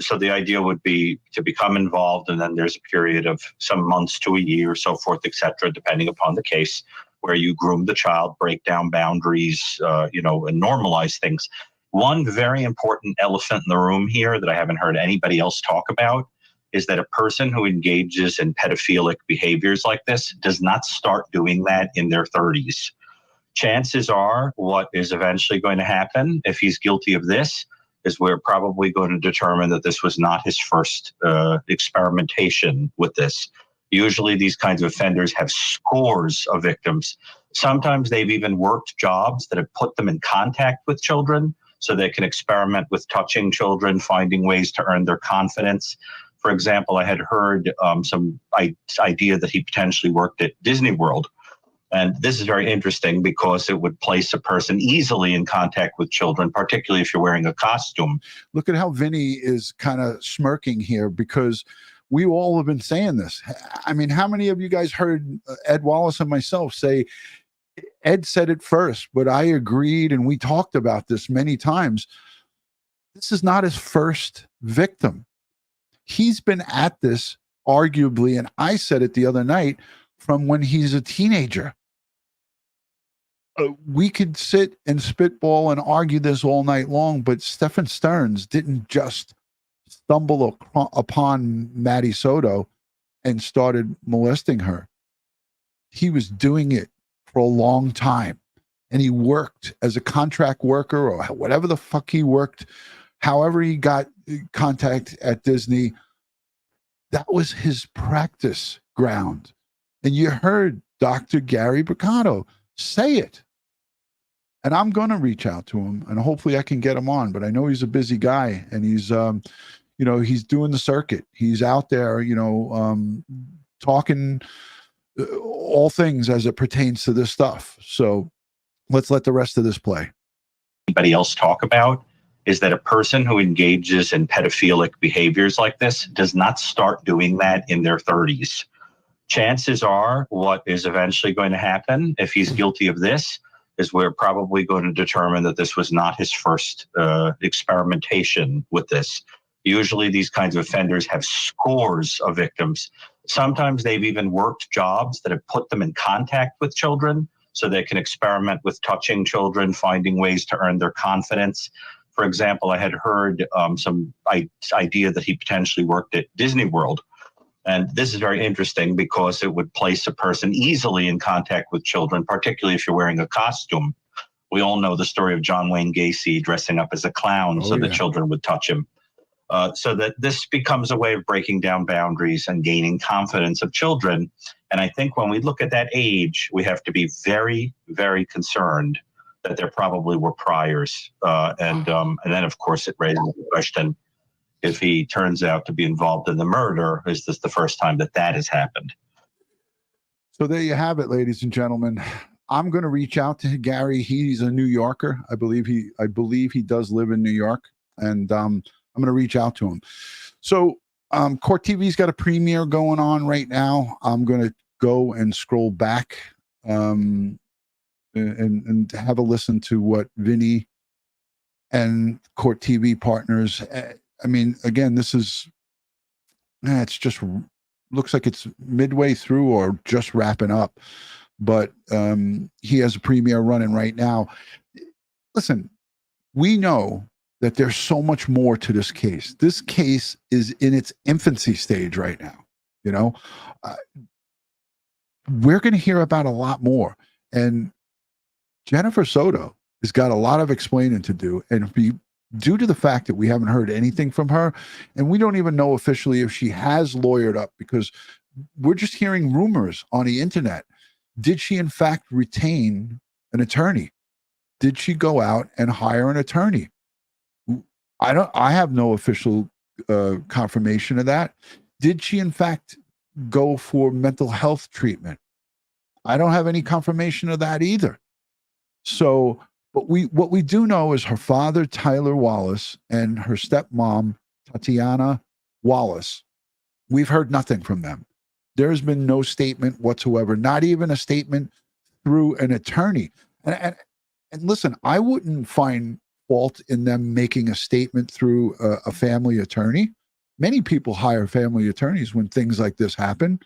[SPEAKER 5] so the idea would be to become involved, and then there's a period of some months to a year, so forth, et cetera, depending upon the case, where you groom the child, break down boundaries, and normalize things. One very important elephant in the room here that I haven't heard anybody else talk about is that a person who engages in pedophilic behaviors like this does not start doing that in their 30s. Chances are what is eventually going to happen, if he's guilty of this, is we're probably going to determine that this was not his first experimentation with this. Usually these kinds of offenders have scores of victims. Sometimes they've even worked jobs that have put them in contact with children so they can experiment with touching children, finding ways to earn their confidence. For example, I had heard some idea that he potentially worked at Disney World. And this is very interesting because it would place a person easily in contact with children, particularly if you're wearing a costume.
[SPEAKER 1] Look at how Vinny is kind of smirking here, because we all have been saying this. I mean, how many of you guys heard Ed Wallace and myself say, Ed said it first, but I agreed, and we talked about this many times. This is not his first victim. He's been at this arguably, and I said it the other night, from when he's a teenager. We could sit and spitball and argue this all night long, but Stephan Sterns didn't just stumble upon Maddie Soto and started molesting her. He was doing it for a long time, and he worked as a contract worker or whatever the fuck he worked, however he got contact at Disney. That was his practice ground. And you heard Dr. Gary Brucato say it. And I'm going to reach out to him, and hopefully I can get him on. But I know he's a busy guy, and he's, he's doing the circuit. He's out there, talking all things as it pertains to this stuff. So let's let the rest of this play.
[SPEAKER 5] Anybody else talk about is that a person who engages in pedophilic behaviors like this does not start doing that in their 30s. Chances are what is eventually going to happen, if he's guilty of this, is we're probably going to determine that this was not his first experimentation with this. Usually these kinds of offenders have scores of victims. Sometimes they've even worked jobs that have put them in contact with children so they can experiment with touching children, finding ways to earn their confidence. For example, I had heard some idea that he potentially worked at Disney World. And this is very interesting because it would place a person easily in contact with children, particularly if you're wearing a costume. We all know the story of John Wayne Gacy dressing up as a clown so that children would touch him. So that this becomes a way of breaking down boundaries and gaining confidence of children. And I think when we look at that age, we have to be very, very concerned that there probably were priors. And then, of course, it raises the question, if he turns out to be involved in the murder, is this the first time that has happened?
[SPEAKER 1] So there you have it, ladies and gentlemen. I'm going to reach out to Gary. He's a New Yorker. I believe he does live in New York. And I'm I'm going to reach out to him. So Court TV's got a premiere going on right now. I'm going to go and scroll back and have a listen to what Vinny and Court TV partners. I mean, again, this is, it's just looks like it's midway through or just wrapping up, but he has a premiere running right now. Listen, we know that there's so much more to this case. This case is in its infancy stage right now. You know, we're going to hear about a lot more. And Jennifer Soto has got a lot of explaining to do. And due to the fact that we haven't heard anything from her, and we don't even know officially if she has lawyered up, because we're just hearing rumors on the internet. Did she in fact retain an attorney? Did she go out and hire an attorney? I have no official confirmation of that. Did she in fact go for mental health treatment? I don't have any confirmation of that either. So, but what we do know is her father, Tyler Wallace, and her stepmom, Tatiana Wallace, we've heard nothing from them. There's been no statement whatsoever, not even a statement through an attorney. And listen, I wouldn't find fault in them making a statement through a family attorney. Many people hire family attorneys when things like this happen,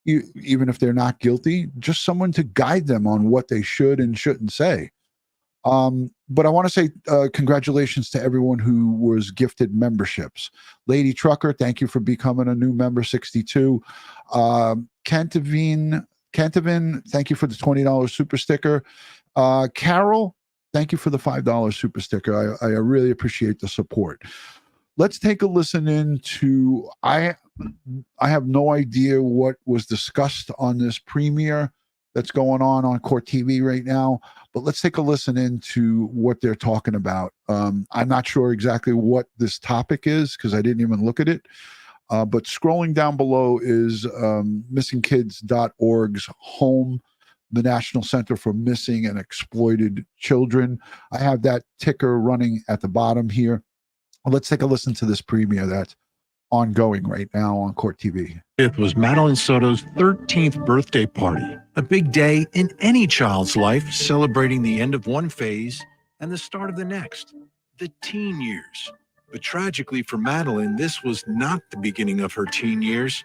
[SPEAKER 1] even if they're not guilty, just someone to guide them on what they should and shouldn't say. But I want to say congratulations to everyone who was gifted memberships. Lady Trucker, thank you for becoming a new member, 62. Cantavine, thank you for the $20 super sticker. Carol, thank you for the $5 super sticker. I really appreciate the support. Let's take a listen into, I have no idea what was discussed on this premiere that's going on Court TV right now, but let's take a listen into what they're talking about. I'm not sure exactly what this topic is because I didn't even look at it, but scrolling down below is missingkids.org's home, the National Center for Missing and Exploited Children. I have that ticker running at the bottom here. Let's take a listen to this premiere that's ongoing right now on Court TV.
[SPEAKER 2] It was Madeline Soto's 13th birthday party, a big day in any child's life, celebrating the end of one phase and the start of the next, the teen years. But tragically for Madeline, this was not the beginning of her teen years.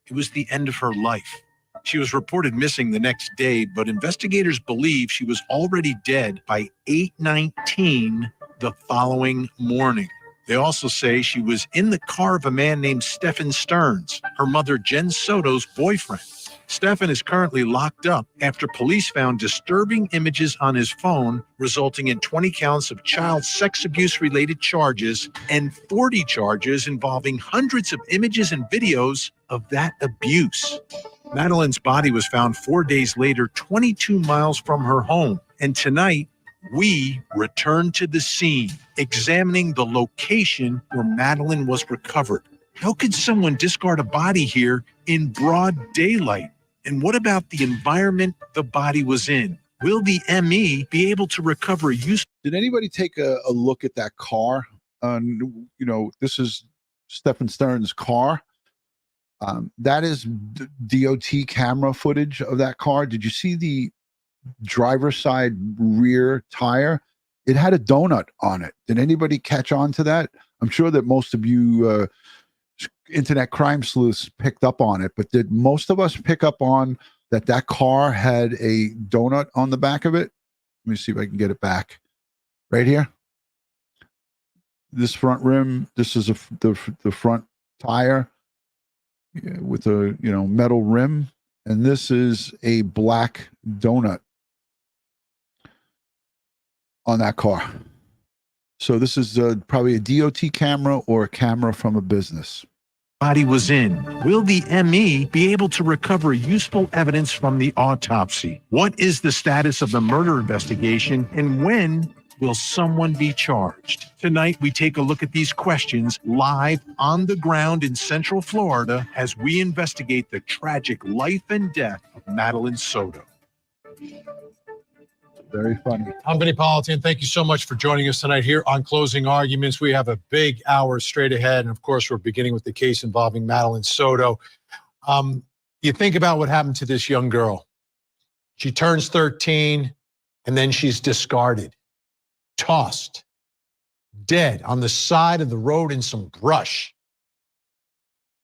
[SPEAKER 2] It was the end of her life. She was reported missing the next day, but investigators believe she was already dead by 8:19 the following morning. They also say she was in the car of a man named Stephan Sterns, her mother Jenn Soto's boyfriend. Stephan is currently locked up after police found disturbing images on his phone, resulting in 20 counts of child sex abuse-related charges and 40 charges involving hundreds of images and videos of that abuse. Madeline's body was found 4 days later, 22 miles from her home. And tonight, we return to the scene, examining the location where Madeline was recovered. How could someone discard a body here in broad daylight? And what about the environment the body was in? Will the ME be able to recover use?
[SPEAKER 1] Did anybody take a look at that car? You know, this is Stephan Sterns' car. That is DOT camera footage of that car. Did you see the driver's side rear tire? It had a donut on it. Did anybody catch on to that? I'm sure that most of you internet crime sleuths picked up on it, but did most of us pick up on that car had a donut on the back of it? Let me see if I can get it back right here. This front rim, this is the front tire with a metal rim, and this is a black donut on that car. So this is probably a DOT camera or a camera from a business.
[SPEAKER 2] Body was in. Will the ME be able to recover useful evidence from the autopsy? What is the status of the murder investigation, and when will someone be charged? Tonight, we take a look at these questions live on the ground in Central Florida as we investigate the tragic life and death of Madeline Soto.
[SPEAKER 1] Very funny.
[SPEAKER 7] I'm Vinny Politan. Thank you so much for joining us tonight here on Closing Arguments. We have a big hour straight ahead. And of course, we're beginning with the case involving Madeline Soto. You think about what happened to this young girl. She turns 13 and then she's discarded, tossed, dead on the side of the road in some brush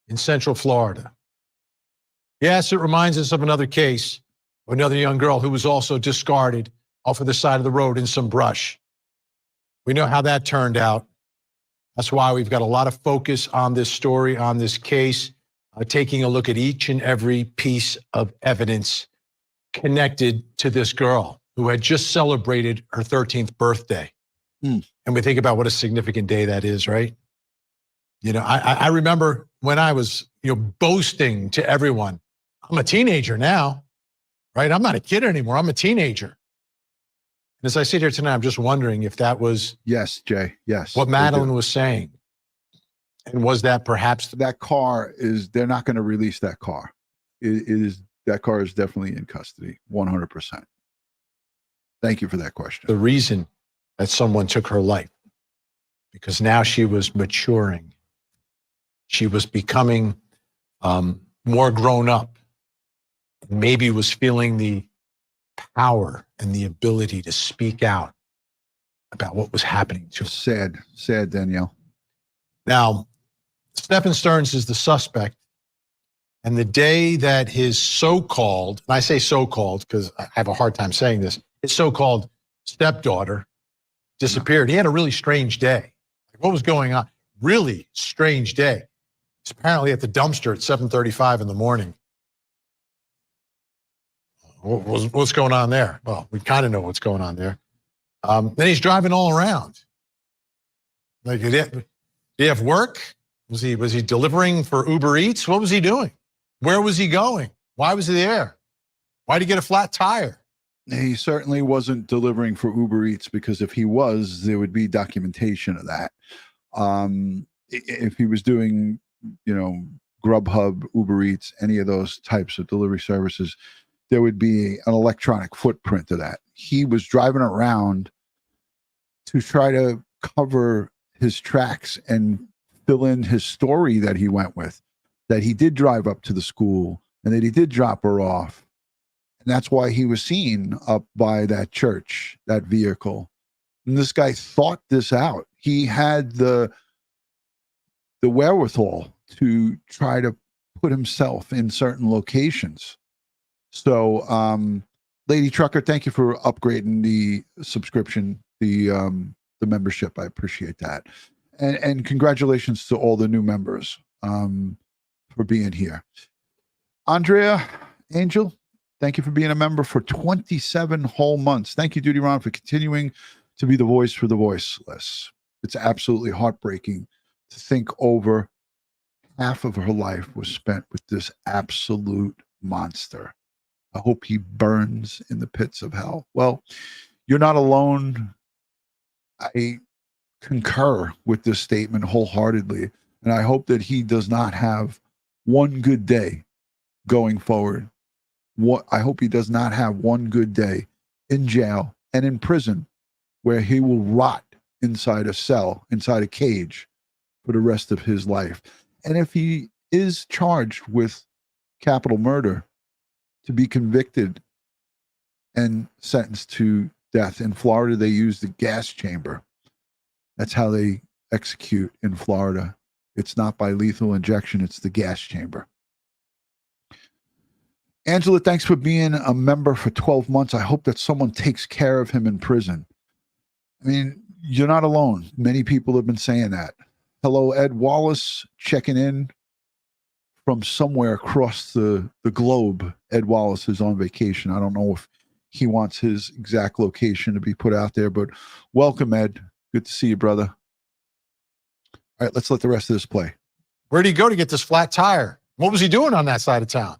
[SPEAKER 7] in Central Florida. Yes, it reminds us of another case of another young girl who was also discarded off of the side of the road in some brush. We know how that turned out. That's why we've got a lot of focus on this story, on this case, taking a look at each and every piece of evidence connected to this girl who had just celebrated her 13th birthday. And we think about what a significant day that is, right? You know, I remember when I was, boasting to everyone, I'm a teenager now, right? I'm not a kid anymore. I'm a teenager. As I sit here tonight, I'm just wondering if that was
[SPEAKER 1] Yes, Jay. Yes.
[SPEAKER 7] what Madeline was saying. And was that perhaps
[SPEAKER 1] That car is, they're not going to release that car. That car is definitely in custody, 100%. Thank you for that question.
[SPEAKER 7] the reason that someone took her life? Because now she was maturing. She was becoming more grown up. Maybe was feeling the power and the ability to speak out about what was happening to her.
[SPEAKER 1] Sad, Danielle.
[SPEAKER 7] Now, Stephan Sterns is the suspect. And the day that his so-called, and I say so-called because I have a hard time saying this, his so-called stepdaughter disappeared. He had a really strange day. What was going on? Really strange day. He's apparently at the dumpster at 7:35 in the morning. What's going on there? Well, we kind of know what's going on there. Then he's driving all around. Like, did he have work? Was he delivering for Uber Eats? What was he doing? Where was he going? Why was he there? Why did he get a flat tire?
[SPEAKER 1] He certainly wasn't delivering for Uber Eats, because if he was, there would be documentation of that. If he was doing, Grubhub, Uber Eats, any of those types of delivery services, there would be an electronic footprint of that. He was driving around to try to cover his tracks and fill in his story that he went with, that he did drive up to the school and that he did drop her off. And that's why he was seen up by that church, that vehicle. And this guy thought this out. He had the wherewithal to try to put himself in certain locations. So, Lady Trucker, thank you for upgrading the subscription, the membership. I appreciate that. And congratulations to all the new members for being here. Andrea Angel, thank you for being a member for 27 whole months. Thank you, DutyRon, for continuing to be the voice for the voiceless. It's absolutely heartbreaking to think over half of her life was spent with this absolute monster. I hope he burns in the pits of hell. Well, you're not alone. I concur with this statement wholeheartedly, and I hope that he does not have one good day going forward. I hope he does not have one good day in jail and in prison where he will rot inside a cell, inside a cage for the rest of his life. And if he is charged with capital murder, to be convicted and sentenced to death. In Florida, they use the gas chamber. That's how they execute in Florida. It's not by lethal injection, it's the gas chamber. Angela, thanks for being a member for 12 months. I hope that someone takes care of him in prison. I mean, you're not alone. Many people have been saying that. Hello, Ed Wallace, checking in from somewhere across the globe. Ed Wallace is on vacation. I don't know if he wants his exact location to be put out there, but welcome, Ed. Good to see you, brother. All right, let's let the rest of this play.
[SPEAKER 7] Where did he go to get this flat tire? What was he doing on that side of town?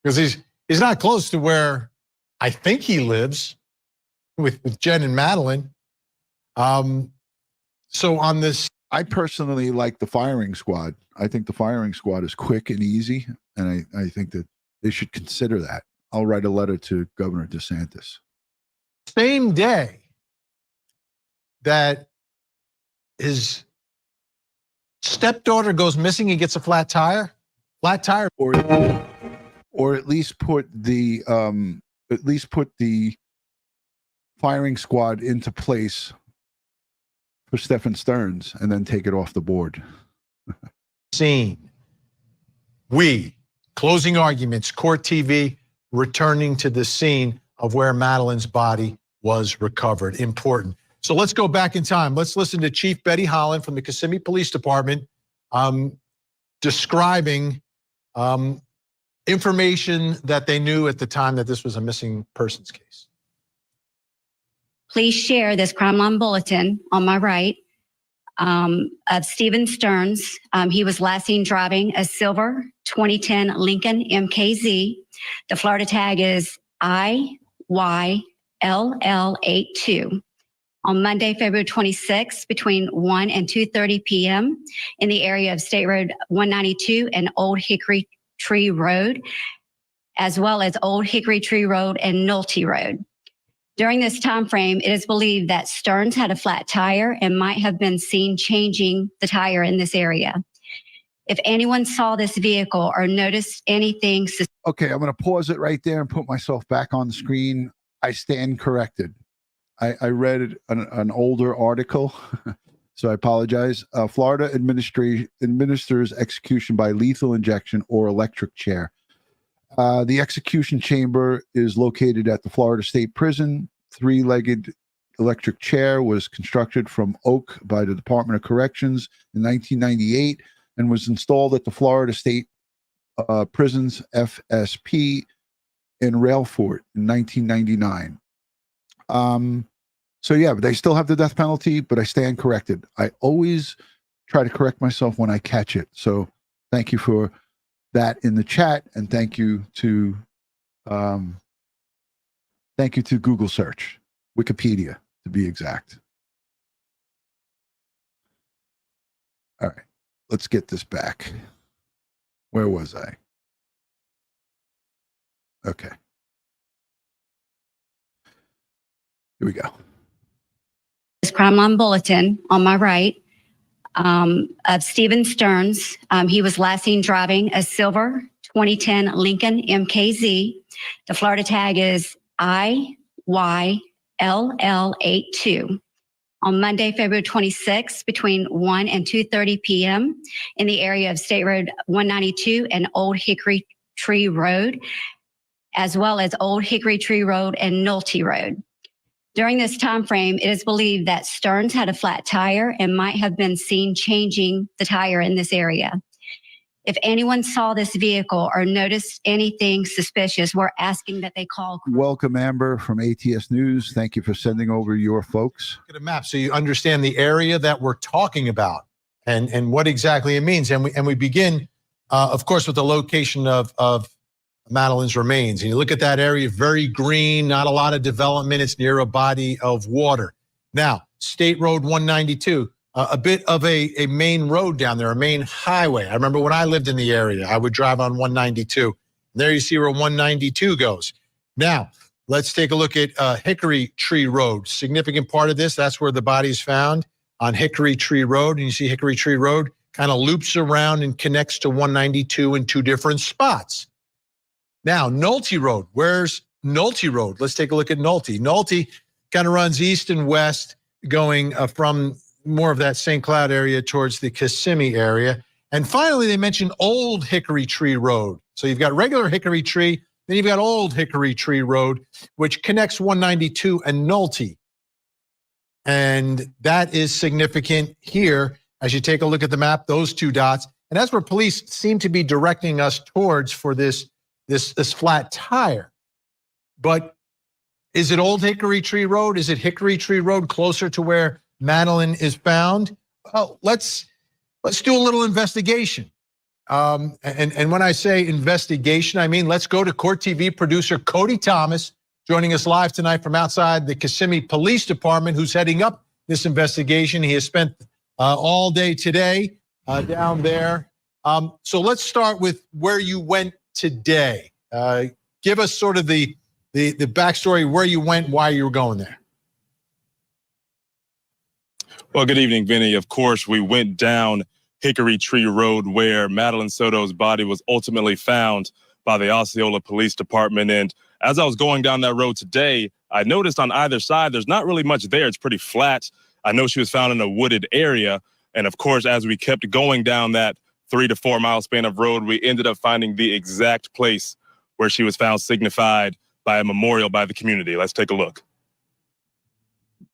[SPEAKER 7] Because he's not close to where I think he lives with Jenn and Madeline. So on this,
[SPEAKER 1] I personally like the firing squad. I think the firing squad is quick and easy, and I think that they should consider that. I'll write a letter to Governor DeSantis.
[SPEAKER 7] same day that his stepdaughter goes missing, he gets a flat tire.
[SPEAKER 1] Or at least put the firing squad into place for Stephan Sterns and then take it off the board.
[SPEAKER 7] Scene. Closing arguments, Court TV, returning to the scene of where Madeline's body was recovered. Important. So let's go back in time. Let's listen to Chief Betty Holland from the Kissimmee Police Department describing information that they knew at the time that this was a missing persons case.
[SPEAKER 8] Please share this crime line bulletin on my right of Stephan Sterns. He was last seen driving a silver 2010 Lincoln MKZ. The Florida tag is IYLL82. On Monday, February 26th, between 1 and 2:30 p.m. in the area of State Road 192 and Old Hickory Tree Road, as well as Old Hickory Tree Road and Nolte Road. During this time frame, it is believed that Sterns had a flat tire and might have been seen changing the tire in this area. If anyone saw this vehicle or noticed anything...
[SPEAKER 1] Okay, I'm going to pause it right there and put myself back on the screen. I stand corrected. I read an older article, so I apologize. Florida administers execution by lethal injection or electric chair. The execution chamber is located at the Florida State Prison. Three-legged electric chair was constructed from oak by the Department of Corrections in 1998 and was installed at the Florida State Prisons FSP in Railford in 1999. So yeah, but they still have the death penalty, but I stand corrected. I always try to correct myself when I catch it. So thank you for that in the chat, and thank you to Google search, Wikipedia to be exact. All right, let's get this back. Where was I? Okay. Here we go.
[SPEAKER 8] This crime line bulletin on my right of Stephan Sterns. He was last seen driving a silver 2010 Lincoln MKZ. The Florida tag is IYLL82. On Monday, February 26th, between 1 and 2:30 p.m. in the area of State Road 192 and Old Hickory Tree Road, as well as Old Hickory Tree Road and Nolte Road. During this time frame, it is believed that Sterns had a flat tire and might have been seen changing the tire in this area. If anyone saw this vehicle or noticed anything suspicious, we're asking that they call.
[SPEAKER 1] Welcome, Amber from ATS News. Thank you for sending over your folks.
[SPEAKER 7] Look at a map so you understand the area that we're talking about and what exactly it means. And we begin, of course, with the location of Madeline's remains. And you look at that area, very green, not a lot of development. It's near a body of water. Now, State Road 192, a bit of a main road down there, a main highway. I remember when I lived in the area, I would drive on 192. There you see where 192 goes. Now, let's take a look at Hickory Tree Road. Significant part of this, that's where the body's found, on Hickory Tree Road. And you see Hickory Tree Road kind of loops around and connects to 192 in two different spots. Now, Nolte Road, where's Nolte Road? Let's take a look at Nolte. Nolte kind of runs east and west, going from more of that St. Cloud area towards the Kissimmee area. And finally, they mentioned Old Hickory Tree Road. So you've got regular Hickory Tree, then you've got Old Hickory Tree Road, which connects 192 and Nolte. And that is significant here as you take a look at the map, those two dots. And that's where police seem to be directing us towards for this flat tire. But is it Old Hickory Tree Road? Is it Hickory Tree Road closer to where Madeline is found? Well, let's do a little investigation. And when I say investigation, I mean let's go to Court TV producer Cody Thomas, joining us live tonight from outside the Kissimmee Police Department, who's heading up this investigation. He has spent all day today down there. So let's start with where you went today. Give us sort of the the backstory, where you went, why you were going there.
[SPEAKER 9] Well, good evening, Vinny. Of course, we went down Hickory Tree Road where Madeline Soto's body was ultimately found by the Osceola Police Department. And as I was going down that road today, I noticed on either side, there's not really much there. It's pretty flat. I know she was found in a wooded area. And of course, as we kept going down that 3 to 4 mile span of road, we ended up finding the exact place where she was found, signified by a memorial by the community. Let's take a look.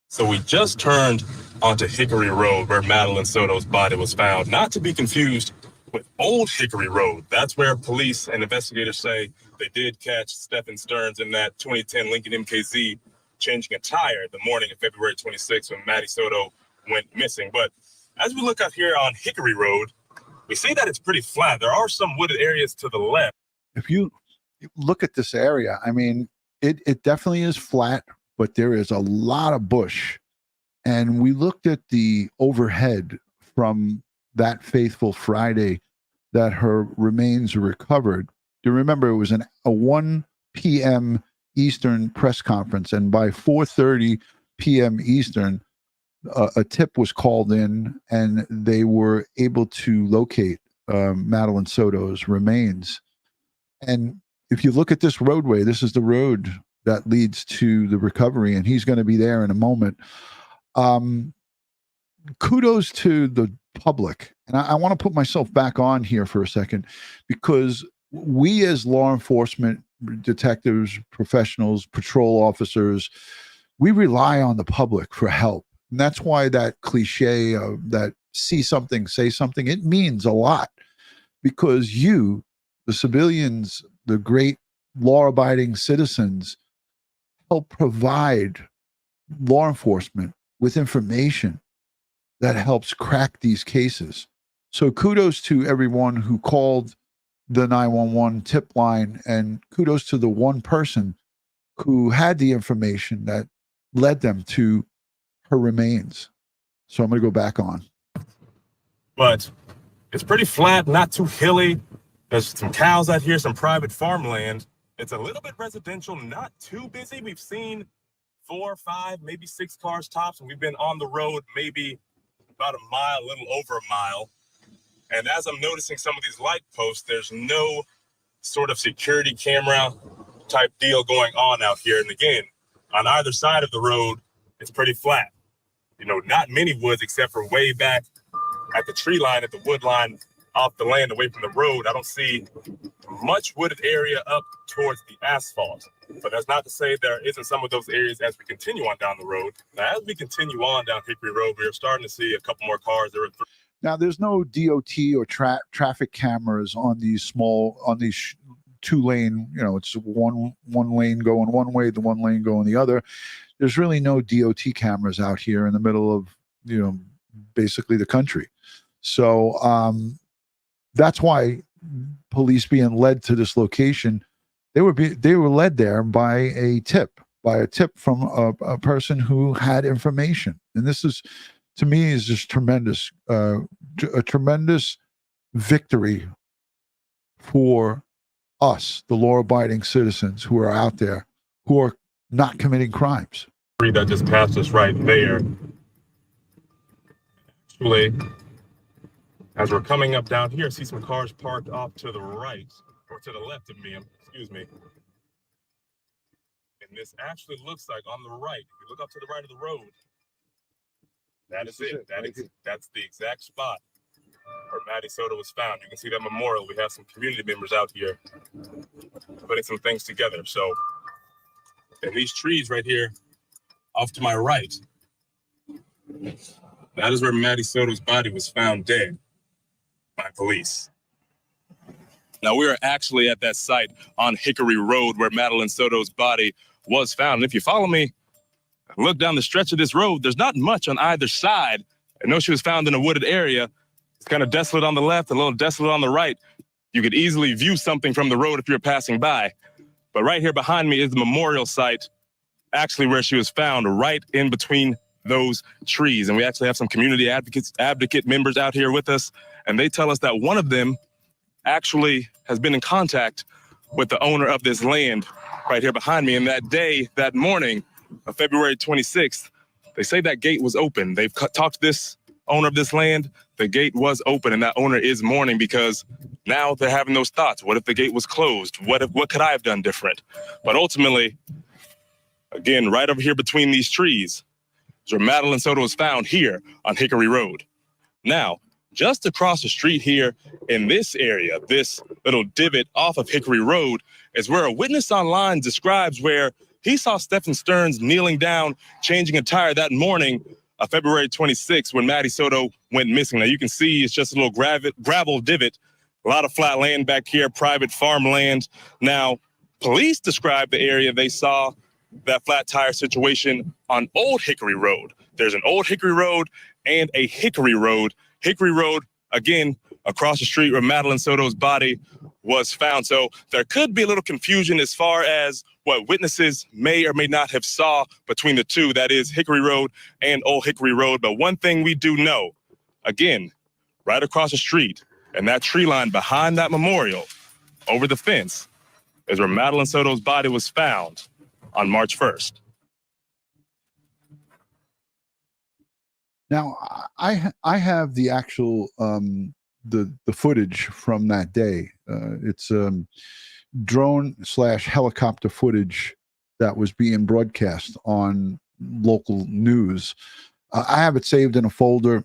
[SPEAKER 9] So we just turned onto Hickory Road where Madeline Soto's body was found, not to be confused with Old Hickory Road. That's where police and investigators say they did catch Stephan Sterns in that 2010 Lincoln MKZ changing a tire the morning of February 26th when Maddie Soto went missing. But as we look out here on Hickory Road, we see that it's pretty flat. There are some wooded areas to the left.
[SPEAKER 1] If you look at this area, I mean, it definitely is flat, but there is a lot of bush. And we looked at the overhead from that fateful Friday that her remains were recovered. Do you remember it was a 1 p.m. Eastern press conference, and by 4:30 p.m. Eastern, a tip was called in, and they were able to locate Madeline Soto's remains. And if you look at this roadway, this is the road that leads to the recovery, and he's going to be there in a moment. Kudos to the public. And I want to put myself back on here for a second, because we as law enforcement, detectives, professionals, patrol officers, we rely on the public for help. And that's why that cliche of that see something, say something, it means a lot, because you, the civilians, the great law-abiding citizens, help provide law enforcement with information that helps crack these cases. So kudos to everyone who called the 911 tip line, and kudos to the one person who had the information that led them to her remains. So I'm going to go back on.
[SPEAKER 9] But it's pretty flat, not too hilly. There's some cows out here, some private farmland. It's a little bit residential, not too busy. We've seen 4, 5, maybe 6 cars tops, and we've been on the road maybe about a mile, a little over a mile. And as I'm noticing some of these light posts, there's no sort of security camera type deal going on out here. And again, on either side of the road, it's pretty flat. You know, not many woods except for way back at the tree line, at the wood line off the land away from the road. I don't see much wooded area up towards the asphalt. But that's not to say there isn't some of those areas as we continue on down the road. Now, as we continue on down Hickory Road, we are starting to see a couple more cars.
[SPEAKER 1] Now, there's no DOT or traffic cameras on these 2-lane, you know, it's one lane going one way, the one lane going the other. There's really no DOT cameras out here in the middle of, you know, basically the country. So that's why police being led to this location, they were led there by a tip from a person who had information. And this is, to me, is just tremendous, a tremendous victory for us, the law-abiding citizens who are out there, who are not committing crimes.
[SPEAKER 9] That just passed us right there. Actually, as we're coming up down here, I see some cars parked off to the right, or to the left of me, excuse me. And this actually looks like on the right, if you look up to the right of the road, that is it. That's the exact spot where Maddie Soto was found. You can see that memorial. We have some community members out here putting some things together. So, and these trees right here off to my right, that is where Maddie Soto's body was found dead by police. Now, we are actually at that site on Hickory Road where Madeline Soto's body was found. And if you follow me, look down the stretch of this road, there's not much on either side. I know she was found in a wooded area. It's kind of desolate on the left, a little desolate on the right. You could easily view something from the road if you're passing by. But right here behind me is the memorial site, actually where she was found, right in between those trees. And we actually have some community advocate members out here with us. And they tell us that one of them actually has been in contact with the owner of this land right here behind me. And that day, that morning of February 26th, they say that gate was open. They've talked to this owner of this land. The gate was open, and that owner is mourning because now they're having those thoughts. What if the gate was closed? What could I have done different? But ultimately, again, right over here between these trees is where Madeline Soto was found, here on Hickory Road. Now, just across the street here in this area, this little divot off of Hickory Road, is where a witness online describes where he saw Stephan Sterns kneeling down, changing a tire that morning of February 26th when Maddie Soto went missing. Now you can see it's just a little gravel divot, a lot of flat land back here, private farmland. Now, police described the area they saw that flat tire situation on Old Hickory Road. There's an Old Hickory Road and a Hickory Road. Hickory Road, again, across the street where Madeline Soto's body was found. So there could be a little confusion as far as what witnesses may or may not have saw between the two, that is Hickory Road and Old Hickory Road. But one thing we do know, again, right across the street and that tree line behind that memorial over the fence is where Madeline Soto's body was found on March 1st.
[SPEAKER 1] Now, I have the actual the footage from that day. It's drone/helicopter footage that was being broadcast on local news. I have it saved in a folder.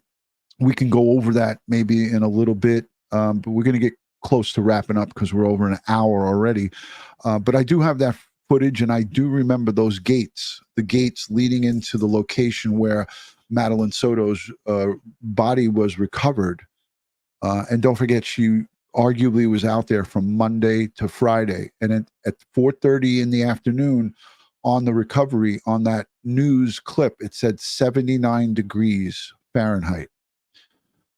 [SPEAKER 1] We can go over that maybe in a little bit, but we're going to get close to wrapping up because we're over an hour already. But I do have that footage, and I do remember those gates, the gates leading into the location where Madeline Soto's body was recovered. And don't forget, she arguably was out there from Monday to Friday. And at 4:30 in the afternoon on the recovery, on that news clip, it said 79 degrees Fahrenheit.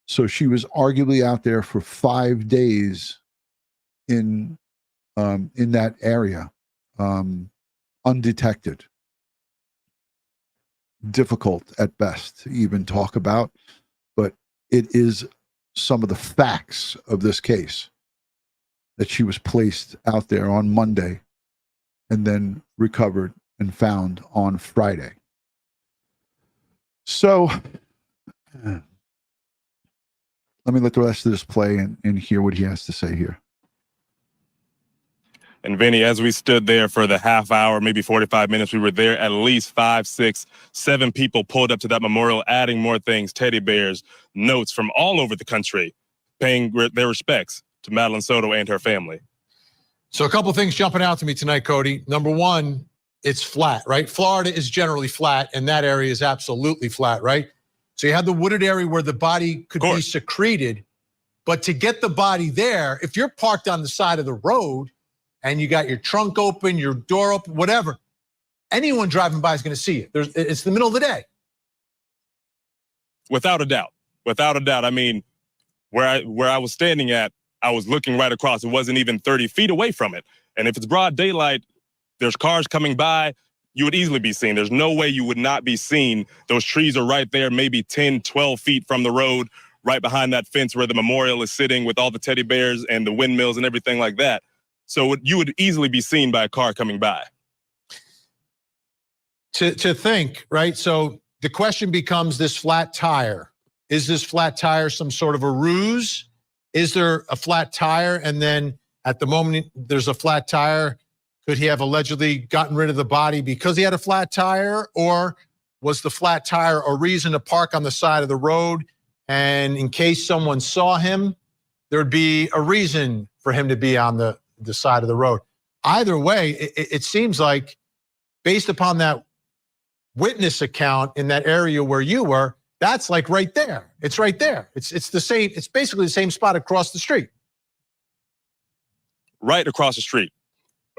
[SPEAKER 1] So she was arguably out there for 5 days in that area, undetected. Difficult at best to even talk about, but it is some of the facts of this case that she was placed out there on Monday and then recovered and found on Friday. So let me let the rest of this play and hear what he has to say here.
[SPEAKER 9] And Vinny, as we stood there for the half hour, maybe 45 minutes, we were there. At least 5, 6, 7 people pulled up to that memorial, adding more things, teddy bears, notes from all over the country, paying their respects to Madeline Soto and her family.
[SPEAKER 7] So a couple of things jumping out to me tonight, Cody. Number one, it's flat, right? Florida is generally flat, and that area is absolutely flat, right? So you have the wooded area where the body could be secreted, but to get the body there, if you're parked on the side of the road, and you got your trunk open, your door open, whatever, anyone driving by is going to see it. It's the middle of the day.
[SPEAKER 9] Without a doubt. Without a doubt. I mean, where I was standing at, I was looking right across. It wasn't even 30 feet away from it. And if it's broad daylight, there's cars coming by, you would easily be seen. There's no way you would not be seen. Those trees are right there, maybe 10, 12 feet from the road, right behind that fence where the memorial is sitting with all the teddy bears and the windmills and everything like that. So you would easily be seen by a car coming by.
[SPEAKER 7] To think, right? So the question becomes this flat tire. Is this flat tire some sort of a ruse? Is there a flat tire? And then at the moment there's a flat tire, could he have allegedly gotten rid of the body because he had a flat tire? Or was the flat tire a reason to park on the side of the road? And in case someone saw him, there'd be a reason for him to be on the side of the road. Either way, it seems like based upon that witness account in that area where you were, that's like right there. It's right there. It's the same. It's basically the same spot across the street.
[SPEAKER 9] Right across the street.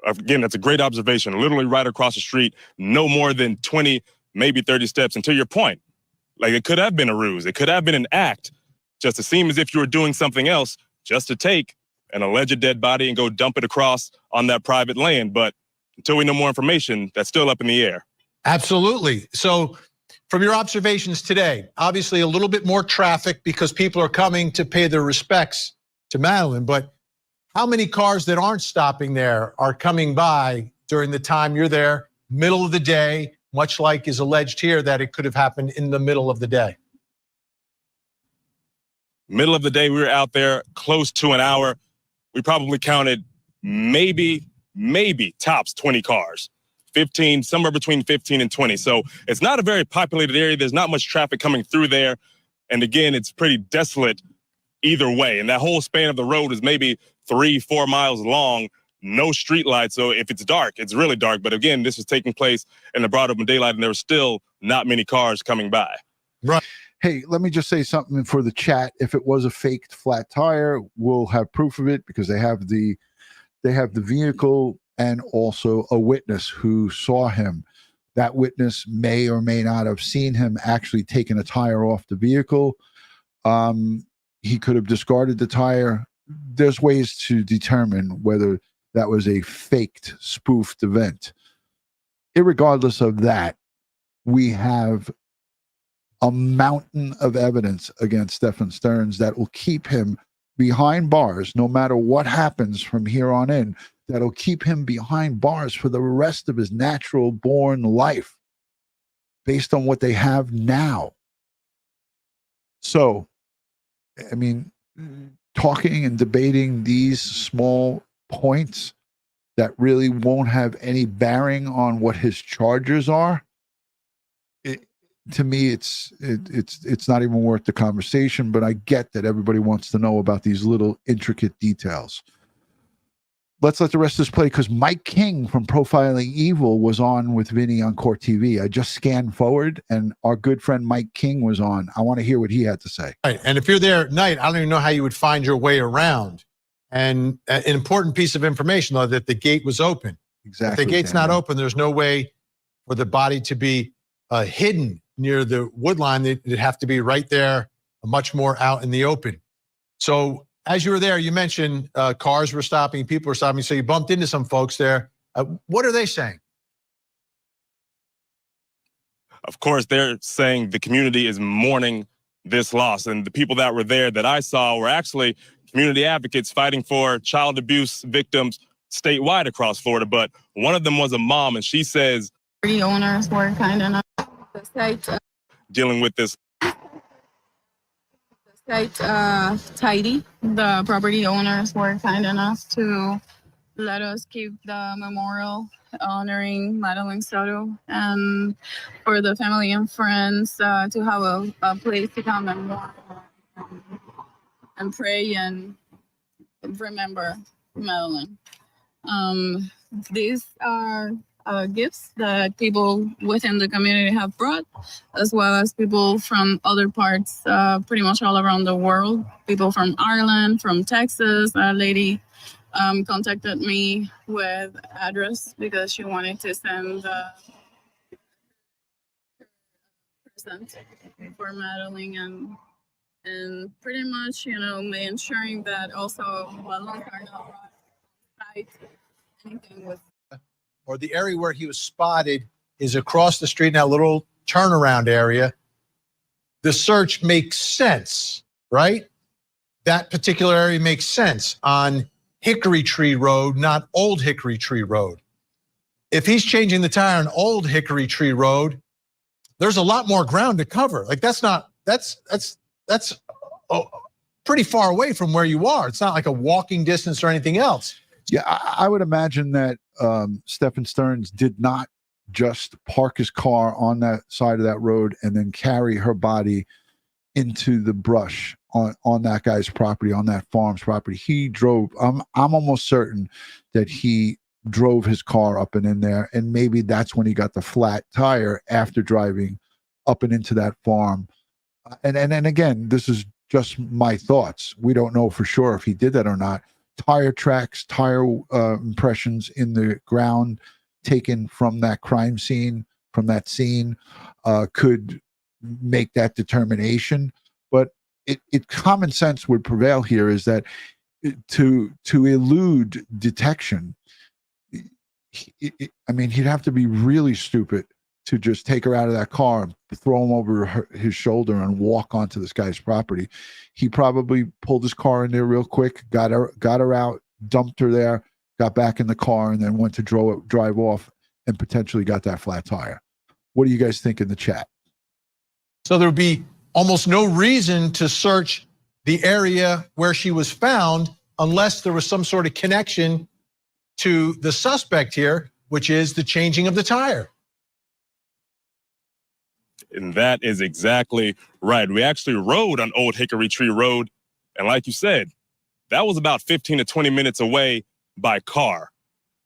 [SPEAKER 9] Again, that's a great observation. Literally right across the street, no more than 20, maybe 30 steps. And to your point, like it could have been a ruse. It could have been an act just to seem as if you were doing something else just to take an alleged dead body and go dump it across on that private land. But until we know more information, that's still up in the air.
[SPEAKER 7] Absolutely. So from your observations today, obviously a little bit more traffic because people are coming to pay their respects to Madeline, but how many cars that aren't stopping there are coming by during the time you're there, middle of the day, much like is alleged here that it could have happened in the middle of the day?
[SPEAKER 9] Middle of the day, we were out there close to an hour. We probably counted maybe tops 20 cars, 15, somewhere between 15 and 20. So it's not a very populated area. There's not much traffic coming through there. And again, it's pretty desolate either way. And that whole span of the road is maybe 3-4 miles long, no street lights. So if it's dark, it's really dark. But again, this is taking place in the broad open daylight, and there were still not many cars coming by.
[SPEAKER 7] Right.
[SPEAKER 1] Hey, let me just say something for the chat. If it was a faked flat tire, we'll have proof of it because they have the vehicle and also a witness who saw him. That witness may or may not have seen him actually taking a tire off the vehicle. He could have discarded the tire. There's ways to determine whether that was a faked, spoofed event. Irregardless of that, we have a mountain of evidence against Stephan Sterns that will keep him behind bars no matter what happens from here on in. That'll keep him behind bars for the rest of his natural born life based on what they have now. So, I mean, talking and debating these small points that really won't have any bearing on what his charges are, to me, it's not even worth the conversation. But I get that everybody wants to know about these little intricate details. Let's let the rest of this play because Mike King from Profiling Evil was on with Vinny on Court TV. I just scanned forward and our good friend Mike King was on. I want to hear what he had to say.
[SPEAKER 7] Right. And if you're there at night, I don't even know how you would find your way around. And an important piece of information, though, that the gate was open.
[SPEAKER 1] Exactly.
[SPEAKER 7] If the gate's not open, there's no way for the body to be hidden near the wood line. It'd have to be right there, much more out in the open. So as you were there, you mentioned cars were stopping, people were stopping. So you bumped into some folks there. What are they saying?
[SPEAKER 9] Of course, they're saying the community is mourning this loss. And the people that were there that I saw were actually community advocates fighting for child abuse victims statewide across Florida. But one of them was a mom, and she says,
[SPEAKER 10] the owners were kind enough the site
[SPEAKER 9] dealing with this.
[SPEAKER 10] Tidy. The property owners were kind enough to let us keep the memorial honoring Madeline Soto, and for the family and friends to have a place to come and mourn and pray and remember Madeline. These are gifts that people within the community have brought, as well as people from other parts, pretty much all around the world. People from Ireland, from Texas. A lady contacted me with address because she wanted to send a present for Madeline, and pretty much, ensuring that also balloons are not right, anything with.
[SPEAKER 7] Or the area where he was spotted is across the street in that little turnaround area. The search makes sense, right? That particular area makes sense on Hickory Tree Road, not Old Hickory Tree Road. If he's changing the tire on Old Hickory Tree Road, there's a lot more ground to cover. Like that's pretty far away from where you are. It's not like a walking distance or anything else.
[SPEAKER 1] Yeah, I would imagine that Stephan Sterns did not just park his car on that side of that road and then carry her body into the brush on that guy's property, on that farm's property. He drove. I'm almost certain that he drove his car up and in there, and maybe that's when he got the flat tire after driving up and into that farm. And again, this is just my thoughts. We don't know for sure if he did that or not. Tire tracks, tire impressions in the ground taken from that crime scene, from that scene, could make that determination. But it common sense would prevail here is that to elude detection, he'd have to be really stupid to just take her out of that car, throw him over his shoulder and walk onto this guy's property. He probably pulled his car in there real quick, got her out, dumped her there, got back in the car, and then went to drive off and potentially got that flat tire. What do you guys think in the chat?
[SPEAKER 7] So there would be almost no reason to search the area where she was found unless there was some sort of connection to the suspect here, which is the changing of the tire.
[SPEAKER 9] And that is exactly right. We actually rode on Old Hickory Tree Road. And like you said, that was about 15 to 20 minutes away by car.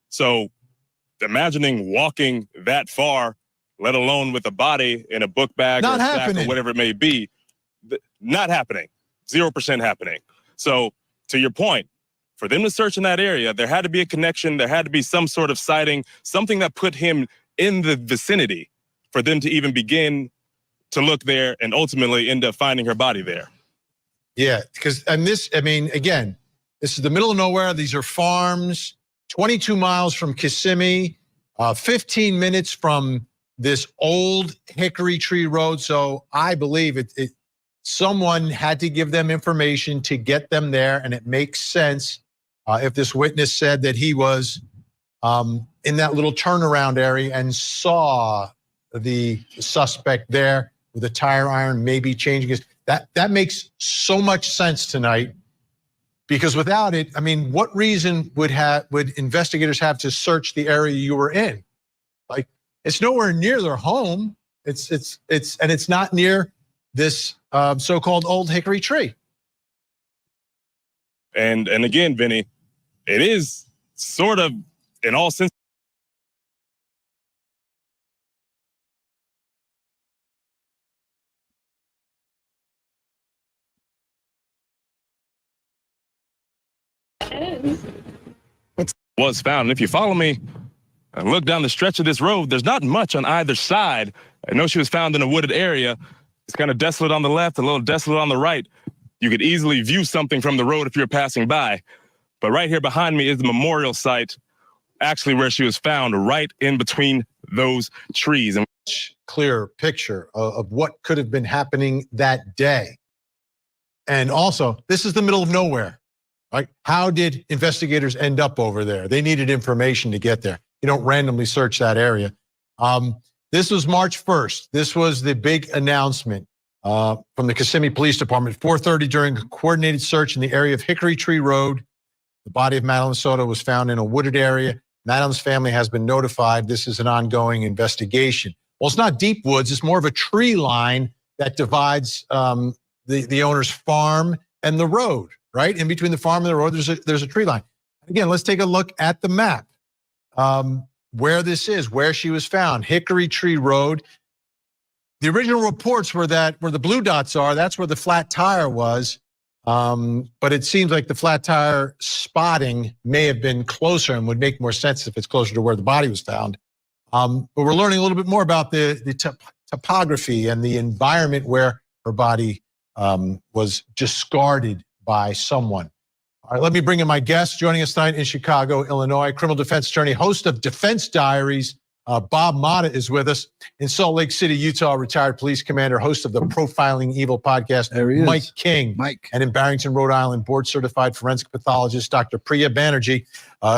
[SPEAKER 9] So imagining walking that far, let alone with a body in a book bag or a sack or whatever it may be, not happening. 0% happening. So to your point, for them to search in that area, there had to be a connection. There had to be some sort of sighting, something that put him in the vicinity for them to even begin to look there and ultimately end up finding her body there.
[SPEAKER 7] Yeah, because, and this, I mean, again, this is the middle of nowhere. These are farms, 22 miles from Kissimmee, 15 minutes from this Old Hickory Tree Road. So I believe someone had to give them information to get them there, and it makes sense if this witness said that he was in that little turnaround area and saw the suspect there with a tire iron, maybe changing his. That makes so much sense tonight, because without it, I mean, what reason would investigators have to search the area you were in? Like, it's nowhere near their home. It's not near this so-called Old Hickory Tree.
[SPEAKER 9] And again, Vinny, it is sort of in all sense. Was found. And if you follow me and look down the stretch of this road, there's not much on either side. I know she was found in a wooded area. It's kind of desolate on the left, a little desolate on the right. You could easily view something from the road if you're passing by. But right here behind me is the memorial site, actually where she was found, right in between those trees. And
[SPEAKER 7] clear picture of what could have been happening that day. And also, this is the middle of nowhere, right? How did investigators end up over there? They needed information to get there. You don't randomly search that area. This was March 1st. This was the big announcement from the Kissimmee Police Department. 4:30 during a coordinated search in the area of Hickory Tree Road. The body of Madeline Soto was found in a wooded area. Madeline's family has been notified. This is an ongoing investigation. Well, it's not deep woods. It's more of a tree line that divides the owner's farm and the road, right? In between the farm and the road, there's a tree line. Again, let's take a look at the map. Where this is, where she was found, Hickory Tree Road. The original reports were that where the blue dots are, that's where the flat tire was. But it seems like the flat tire spotting may have been closer and would make more sense if it's closer to where the body was found. But we're learning a little bit more about the topography and the environment where her body was discarded by someone. All right, let me bring in my guest joining us tonight in Chicago, Illinois, criminal defense attorney, host of Defense Diaries. Bob Mata is with us. In Salt Lake City, Utah, retired police commander, host of the Profiling Evil podcast,
[SPEAKER 1] there he is.
[SPEAKER 7] Mike King.
[SPEAKER 1] Mike. And
[SPEAKER 7] in Barrington, Rhode Island, board-certified forensic pathologist, Dr. Priya Banerjee.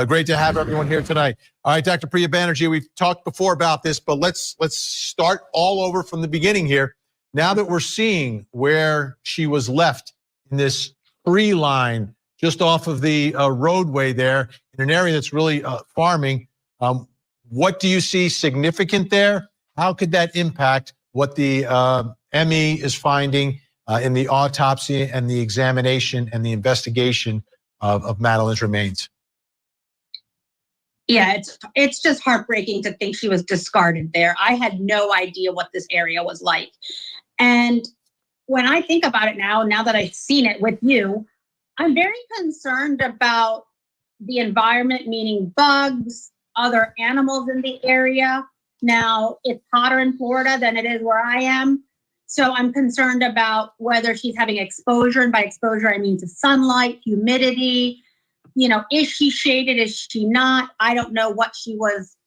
[SPEAKER 7] Great to have everyone here tonight. All right, Dr. Priya Banerjee, we've talked before about this, but let's start all over from the beginning here. Now that we're seeing where she was left in this tree line just off of the roadway there in an area that's really farming, what do you see significant there? How could that impact what the ME is finding in the autopsy and the examination and the investigation of Madeline's remains?
[SPEAKER 11] Yeah, it's just heartbreaking to think she was discarded there. I had no idea what this area was like. And when I think about it now that I've seen it with you, I'm very concerned about the environment, meaning bugs, other animals in the area. Now, it's hotter in Florida than it is where I am. So I'm concerned about whether she's having exposure. And by exposure, I mean to sunlight, humidity. You know, is she shaded? Is she not? I don't know how she was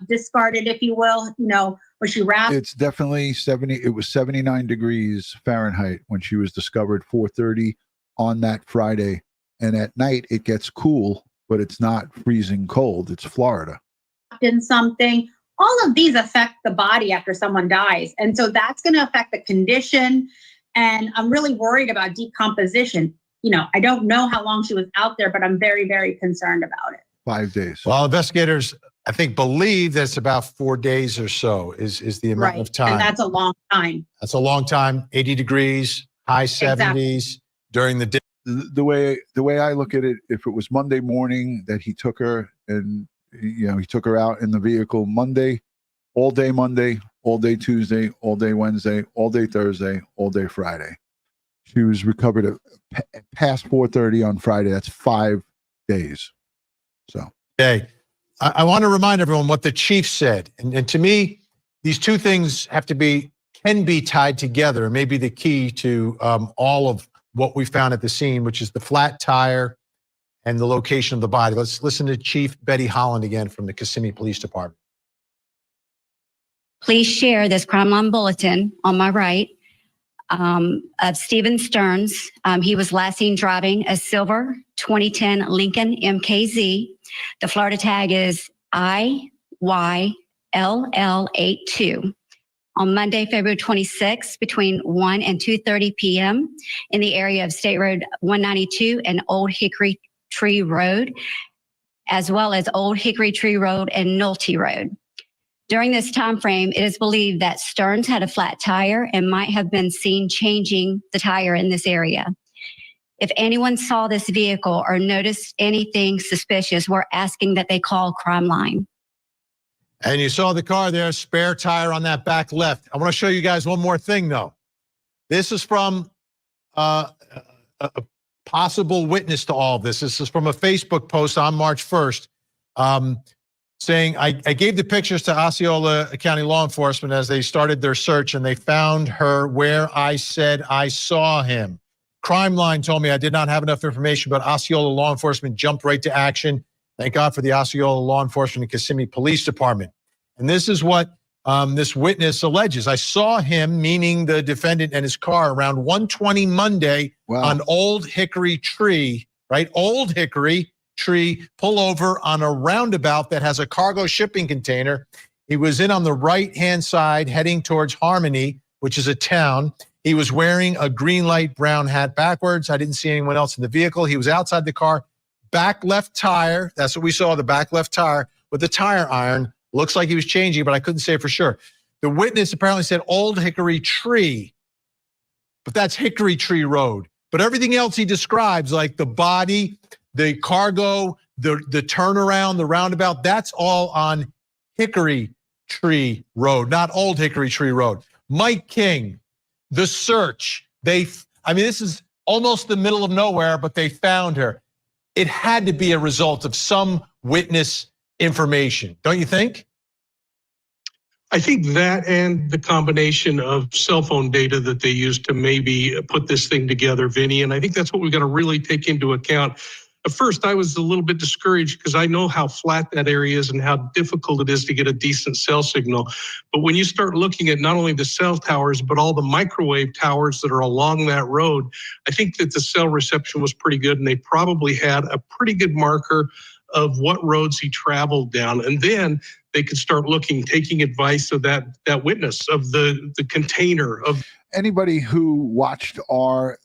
[SPEAKER 11] discarded, if you will. You know, was she wrapped?
[SPEAKER 1] It's definitely 70. It was 79 degrees Fahrenheit when she was discovered, 4:30 on that Friday. and at night it gets cool, but it's not freezing cold. It's Florida.
[SPEAKER 11] In something, all of these affect the body after someone dies. And so that's going to affect the condition. And I'm really worried about decomposition. You know, I don't know how long she was out there, but I'm very, very concerned about it.
[SPEAKER 1] 5 days.
[SPEAKER 7] Well, investigators, I think, believe that's about 4 days or so is the amount of time.
[SPEAKER 11] And that's a long time.
[SPEAKER 7] That's a long time. 80 degrees, high 70s during the day.
[SPEAKER 1] The way I look at it, if it was Monday morning that he took her and, you know, he took her out in the vehicle Monday, all day Tuesday, all day Wednesday, all day Thursday, all day Friday. She was recovered at past 4:30 on Friday. That's 5 days. So,
[SPEAKER 7] okay. I want to remind everyone what the chief said. And to me, these two things can be tied together. It may be the key to all of what we found at the scene, which is the flat tire and the location of the body. Let's listen to Chief Betty Holland again from the Kissimmee Police Department.
[SPEAKER 8] Please share this crime line bulletin on my right of Stephan Sterns. He was last seen driving a silver 2010 Lincoln MKZ. The Florida tag is IYLL82. On Monday, February 26th, between 1 and 2:30 p.m. in the area of State Road 192 and Old Hickory Tree Road, as well as Old Hickory Tree Road and Nolte Road. During this time frame, it is believed that Sterns had a flat tire and might have been seen changing the tire in this area. If anyone saw this vehicle or noticed anything suspicious, we're asking that they call Crime Line.
[SPEAKER 7] And you saw the car there, spare tire on that back left. I want to show you guys one more thing, though. This is from a possible witness to all of this. This is from a Facebook post on March 1st saying, I gave the pictures to Osceola County law enforcement as they started their search, and they found her where I said I saw him. Crime Line told me I did not have enough information, but Osceola law enforcement jumped right to action. Thank God for the Osceola law enforcement and Kissimmee Police Department. And this is what this witness alleges. I saw him, meaning the defendant, and his car around 1:20 Monday on Old Hickory Tree, right? Old Hickory Tree, pull over on a roundabout that has a cargo shipping container. He was in on the right-hand side heading towards Harmony, which is a town. He was wearing a green light brown hat backwards. I didn't see anyone else in the vehicle. He was outside the car. Back left tire, that's what we saw, the back left tire with the tire iron. Looks like he was changing, but I couldn't say for sure. The witness apparently said Old Hickory Tree, but that's Hickory Tree Road. But everything else he describes, like the body, the cargo, the turnaround, the roundabout, that's all on Hickory Tree Road, not Old Hickory Tree Road. Mike King, the search, this is almost the middle of nowhere, but they found her. It had to be a result of some witness information, don't you think?
[SPEAKER 12] I think that and the combination of cell phone data that they used to maybe put this thing together, Vinny, and I think that's what we've got to really take into account. At first, I was a little bit discouraged because I know how flat that area is and how difficult it is to get a decent cell signal. But when you start looking at not only the cell towers, but all the microwave towers that are along that road, I think that the cell reception was pretty good, and they probably had a pretty good marker of what roads he traveled down. And then they could start looking, taking advice of that witness, of the container. Of
[SPEAKER 1] anybody who watched our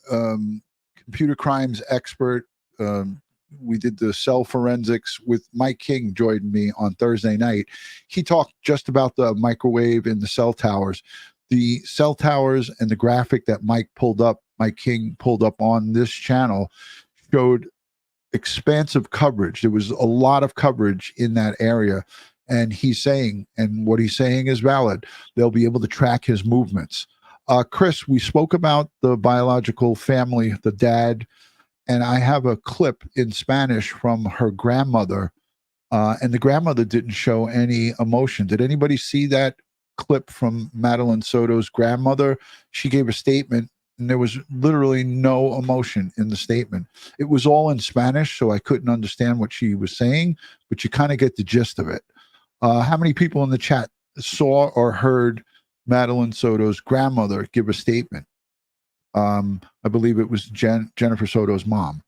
[SPEAKER 1] computer crimes expert, we did the cell forensics with Mike King, joined me on Thursday night. He talked just about the microwave and the cell towers. The cell towers and the graphic that Mike King pulled up on this channel showed expansive coverage. There was a lot of coverage in that area. And he's saying, and what he's saying is valid, they'll be able to track his movements. Chris, we spoke about the biological family, the dad, and I have a clip in Spanish from her grandmother, and the grandmother didn't show any emotion. Did anybody see that clip from Madeline Soto's grandmother? She gave a statement, and there was literally no emotion in the statement. It was all in Spanish, so I couldn't understand what she was saying, but you kind of get the gist of it. How many people in the chat saw or heard Madeline Soto's grandmother give a statement? I believe it was Jennifer Soto's mom.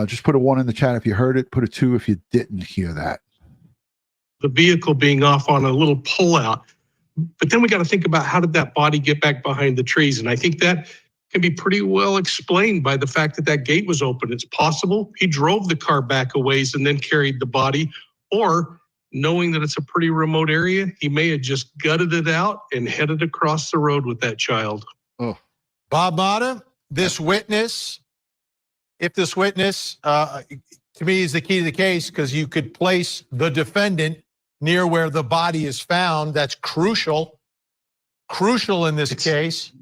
[SPEAKER 1] Just put a 1 in the chat if you heard it. Put a 2 if you didn't hear that.
[SPEAKER 12] The vehicle being off on a little pullout. But then we got to think about, how did that body get back behind the trees? And I think that can be pretty well explained by the fact that that gate was open. It's possible he drove the car back a ways and then carried the body, or knowing that it's a pretty remote area, he may have just gutted it out and headed across the road with that child.
[SPEAKER 1] Oh,
[SPEAKER 7] Bob Mata, this witness, if this witness, to me, is the key to the case, because you could place the defendant near where the body is found. That's crucial in this case.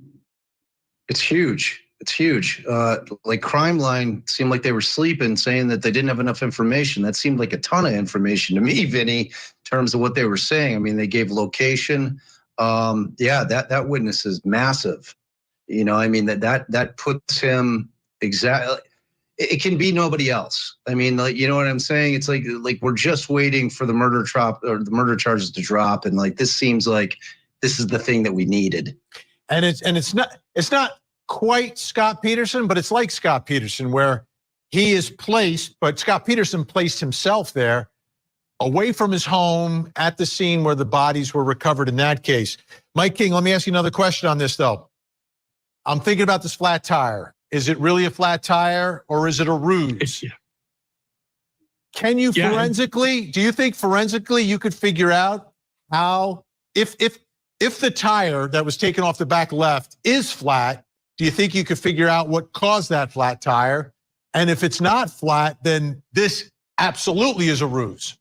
[SPEAKER 13] It's huge. It's huge. Like Crime Line seemed like they were sleeping, saying that they didn't have enough information. That seemed like a ton of information to me, Vinny, in terms of what they were saying. I mean, they gave location. Yeah, that witness is massive. You know, I mean, that puts him exactly. It can be nobody else. I mean, like, you know what I'm saying? It's like we're just waiting for the murder charges to drop, and like this seems like this is the thing that we needed.
[SPEAKER 7] And it's not quite Scott Peterson, but it's like Scott Peterson, where he is placed, but Scott Peterson placed himself there away from his home at the scene where the bodies were recovered in that case. Mike King, let me ask you another question on this though. I'm thinking about this flat tire. Is it really a flat tire, or is it a ruse? Can you forensically, do you think forensically you could figure out how, if the tire that was taken off the back left is flat, do you think you could figure out what caused that flat tire? And if it's not flat, then this absolutely is a ruse.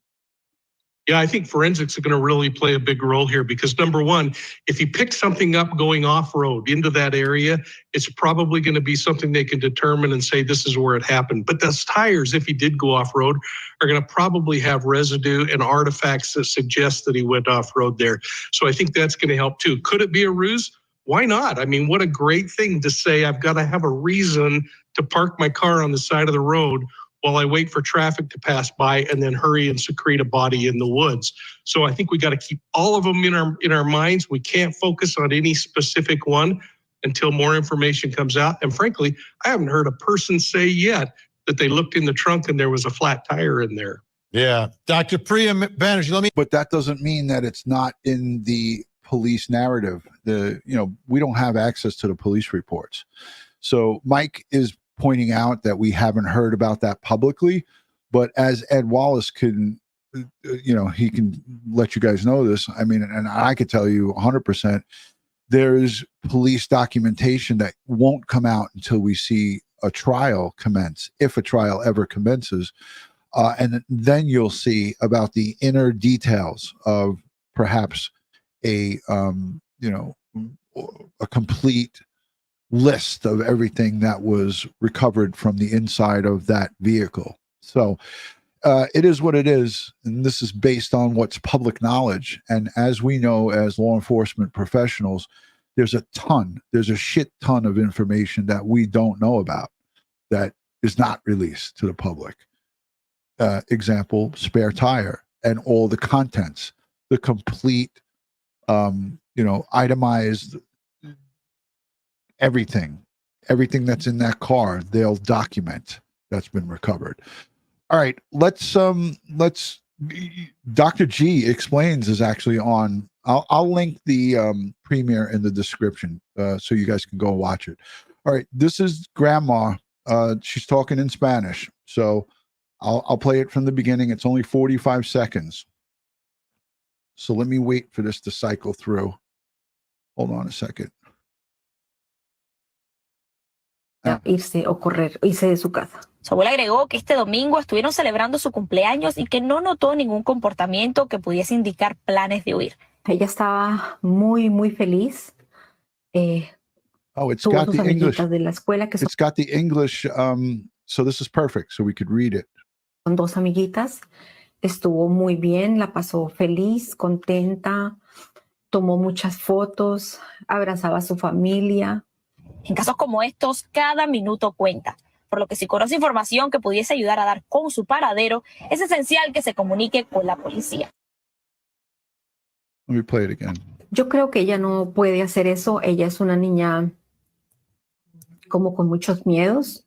[SPEAKER 12] Yeah, I think forensics are going to really play a big role here, because number one, if you pick something up going off-road into that area, it's probably going to be something they can determine and say this is where it happened. But those tires, if he did go off-road, are going to probably have residue and artifacts that suggest that he went off-road there. So I think that's going to help too. Could it be a ruse? Why not? I mean, what a great thing to say, I've got to have a reason to park my car on the side of the road while I wait for traffic to pass by and then hurry and secrete a body in the woods. So I think we got to keep all of them in our minds. We can't focus on any specific one until more information comes out. And frankly, I haven't heard a person say yet that they looked in the trunk and there was a flat tire in there.
[SPEAKER 7] Yeah, Dr. Priya Banerjee,
[SPEAKER 1] But that doesn't mean that it's not in the police narrative. We don't have access to the police reports. So Mike is pointing out that we haven't heard about that publicly, but as Ed Wallace can, he can let you guys know this. I mean, and I could tell you 100%, there's police documentation that won't come out until we see a trial commence, if a trial ever commences. And then you'll see about the inner details of perhaps a complete list of everything that was recovered from the inside of that vehicle. So it is what it is, and this is based on what's public knowledge. And as we know, as law enforcement professionals, there's a shit ton of information that we don't know about that is not released to the public. Example, spare tire and all the contents, the complete itemized everything that's in that car, they'll document that's been recovered. All right, let's Dr. G Explains is actually on. I'll link the premiere in the description so you guys can go watch it. All right, this is Grandma. She's talking in Spanish, so I'll play it from the beginning. It's only 45 seconds. So let me wait for this to cycle through. Hold on a second.
[SPEAKER 14] Irse de su casa. Su abuela agregó que este domingo estuvieron celebrando su cumpleaños y que no notó ningún comportamiento que pudiese indicar planes de huir. Ella estaba muy, muy feliz.
[SPEAKER 1] It's got the English.
[SPEAKER 14] De la escuela que
[SPEAKER 1] it's got the English, so this is perfect, so we could read it.
[SPEAKER 14] Son dos amiguitas. Estuvo muy bien, la pasó feliz, contenta, tomó muchas fotos, abrazaba a su familia. En casos como estos, cada minuto cuenta, por lo que si conoce información que pudiese ayudar a dar con su paradero, es esencial que se comunique con la policía.
[SPEAKER 1] Let me play it again.
[SPEAKER 14] Yo creo que ella no puede hacer eso. Ella es una niña como con muchos miedos.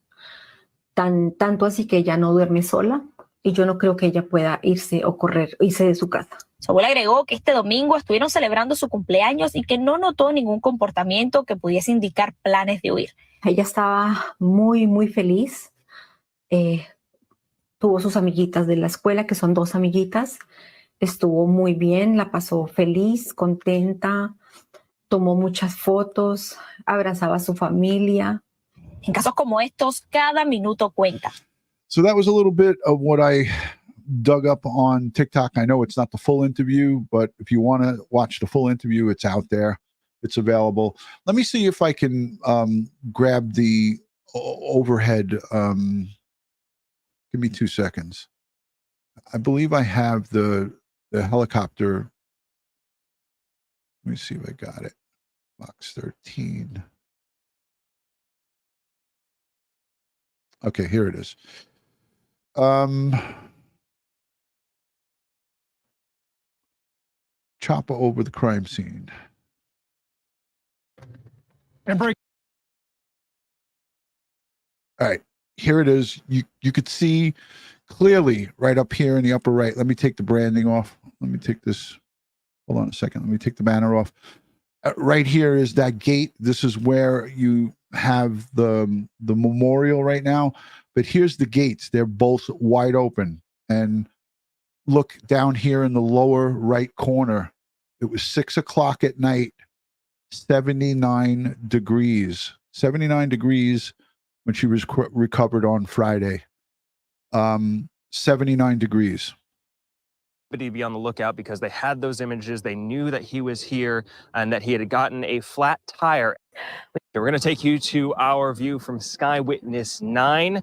[SPEAKER 14] tanto así que ella no duerme sola y yo no creo que ella pueda irse o irse de su casa.
[SPEAKER 15] Su abuela agregó que este domingo estuvieron celebrando su cumpleaños y que no notó ningún comportamiento que pudiese indicar planes de huir.
[SPEAKER 14] Ella estaba muy, muy feliz. Tuvo sus amiguitas de la escuela, que son 2 amiguitas. Estuvo muy bien, la pasó feliz, contenta, tomó muchas fotos, abrazaba a su familia.
[SPEAKER 15] En casos como estos, cada minuto cuenta.
[SPEAKER 1] So that was a little bit of what I dug up on TikTok. I know it's not the full interview, but if you want to watch the full interview, it's out there. It's available. Let me see if I can grab the overhead. Give me 2 seconds. I believe I have the helicopter. Let me see if I got it. Box 13. Okay, here it is. Chopper over the crime scene.
[SPEAKER 2] And break.
[SPEAKER 1] All right, here it is. You could see clearly right up here in the upper right. Let me take the branding off. Let me take this. Hold on a second. Let me take the banner off. Right here is that gate. This is where you have the memorial right now. But here's the gates. They're both wide open. And look down here in the lower right corner. It was 6 o'clock at night, 79 degrees. 79 degrees when she was recovered on Friday. 79 degrees.
[SPEAKER 16] To be on the lookout because they had those images. They knew that he was here and that he had gotten a flat tire. We're going to take you to our view from Sky Witness 9,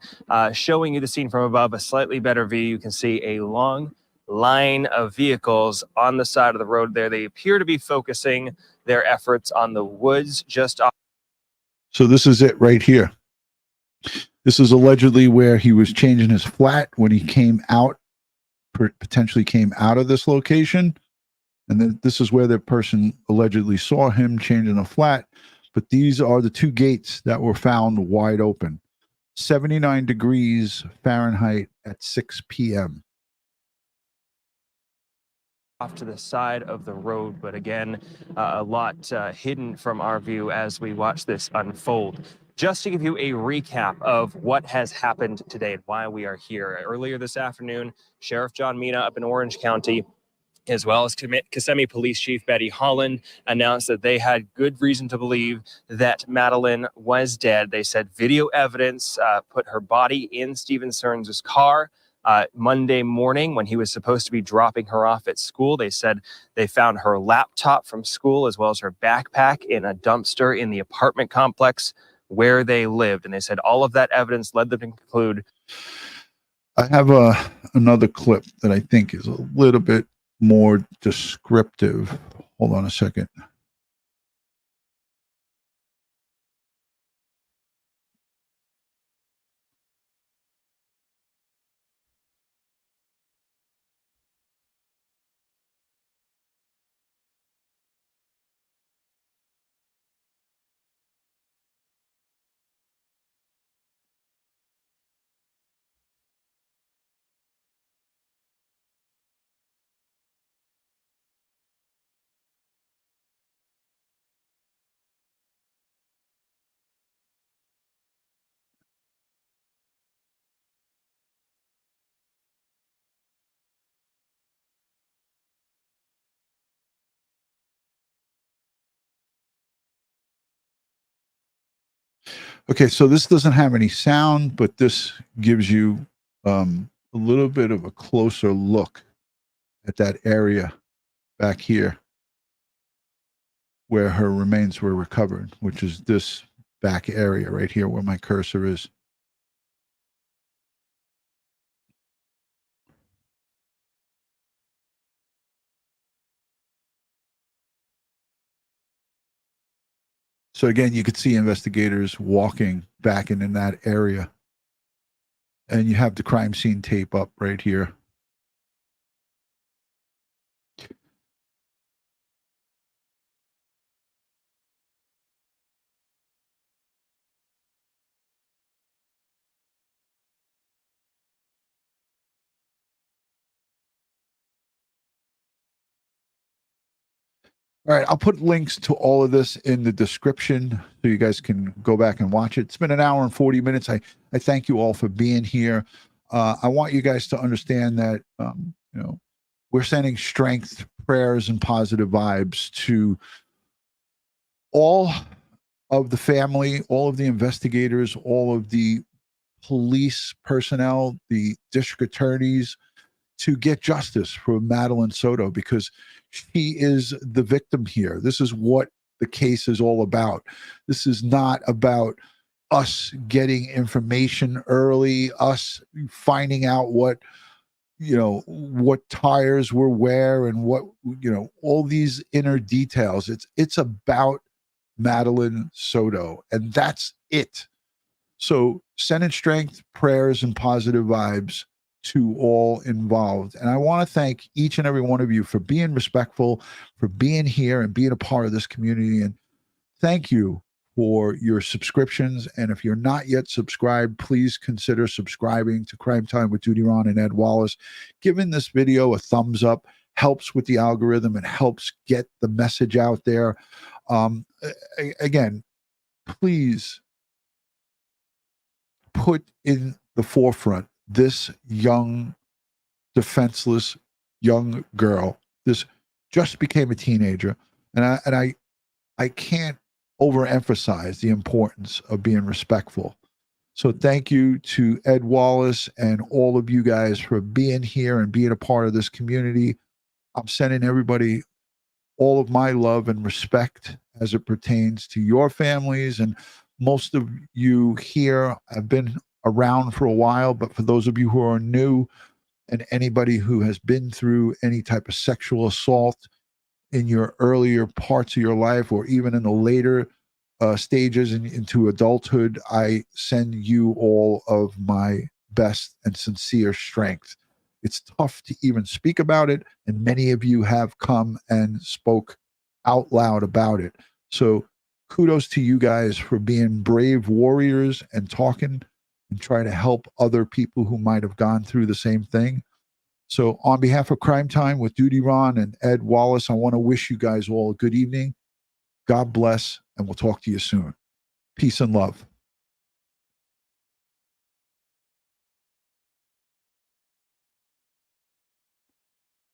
[SPEAKER 16] showing you the scene from above, a slightly better view. You can see a long line of vehicles on the side of the road there. They appear to be focusing their efforts on the woods just off.
[SPEAKER 1] So this is it right here. This is allegedly where he was changing his flat when he came out, potentially came out of this location. And then this is where the person allegedly saw him changing a flat. But these are the 2 gates that were found wide open. 79 degrees Fahrenheit at 6 p.m.
[SPEAKER 16] Off to the side of the road, but again, a lot hidden from our view as we watch this unfold. Just to give you a recap of what has happened today and why we are here. Earlier this afternoon, Sheriff John Mina up in Orange County, as well as Kissimmee Police Chief Betty Holland, announced that they had good reason to believe that Madeline was dead. They said video evidence put her body in Stephan Sterns' car Monday morning when he was supposed to be dropping her off at school. They said they found her laptop from school as well as her backpack in a dumpster in the apartment complex where they lived. And they said all of that evidence led them to conclude.
[SPEAKER 1] I have another clip that I think is a little bit more descriptive. Hold on a second. Okay, so this doesn't have any sound, but this gives you a little bit of a closer look at that area back here where her remains were recovered, which is this back area right here where my cursor is. So again, you could see investigators walking back in that area. And you have the crime scene tape up right here. All right, I'll put links to all of this in the description so you guys can go back and watch it. It's been an hour and 40 minutes. I thank you all for being here. I want you guys to understand that, we're sending strength, prayers, and positive vibes to all of the family, all of the investigators, all of the police personnel, the district attorneys, to get justice for Madeline Soto, because she is the victim here. This is what the case is all about. This is not about us getting information early, us finding out what tires were where and what, all these inner details. It's about Madeline Soto, and that's it. So sending strength, prayers, and positive vibes to all involved. And I want to thank each and every one of you for being respectful, for being here and being a part of this community. And thank you for your subscriptions. And if you're not yet subscribed, please consider subscribing to Crime Time with DutyRon and Ed Wallace. Giving this video a thumbs up helps with the algorithm and helps get the message out there. Again, please put in the forefront this young, defenseless young girl. This just became a teenager, and I can't overemphasize the importance of being respectful. So thank you to Ed Wallace and all of you guys for being here and being a part of this community. I'm sending everybody all of my love and respect as it pertains to your families. And most of you here have been around for a while, but for those of you who are new and anybody who has been through any type of sexual assault in your earlier parts of your life, or even in the later stages into adulthood, I send you all of my best and sincere strength. It's tough to even speak about it, and many of you have come and spoke out loud about it. So kudos to you guys for being brave warriors and talking and trying to help other people who might have gone through the same thing. So on behalf of Crime Time with DutyRon and Ed Wallace, I want to wish you guys all a good evening. God bless, and we'll talk to you soon. Peace and love.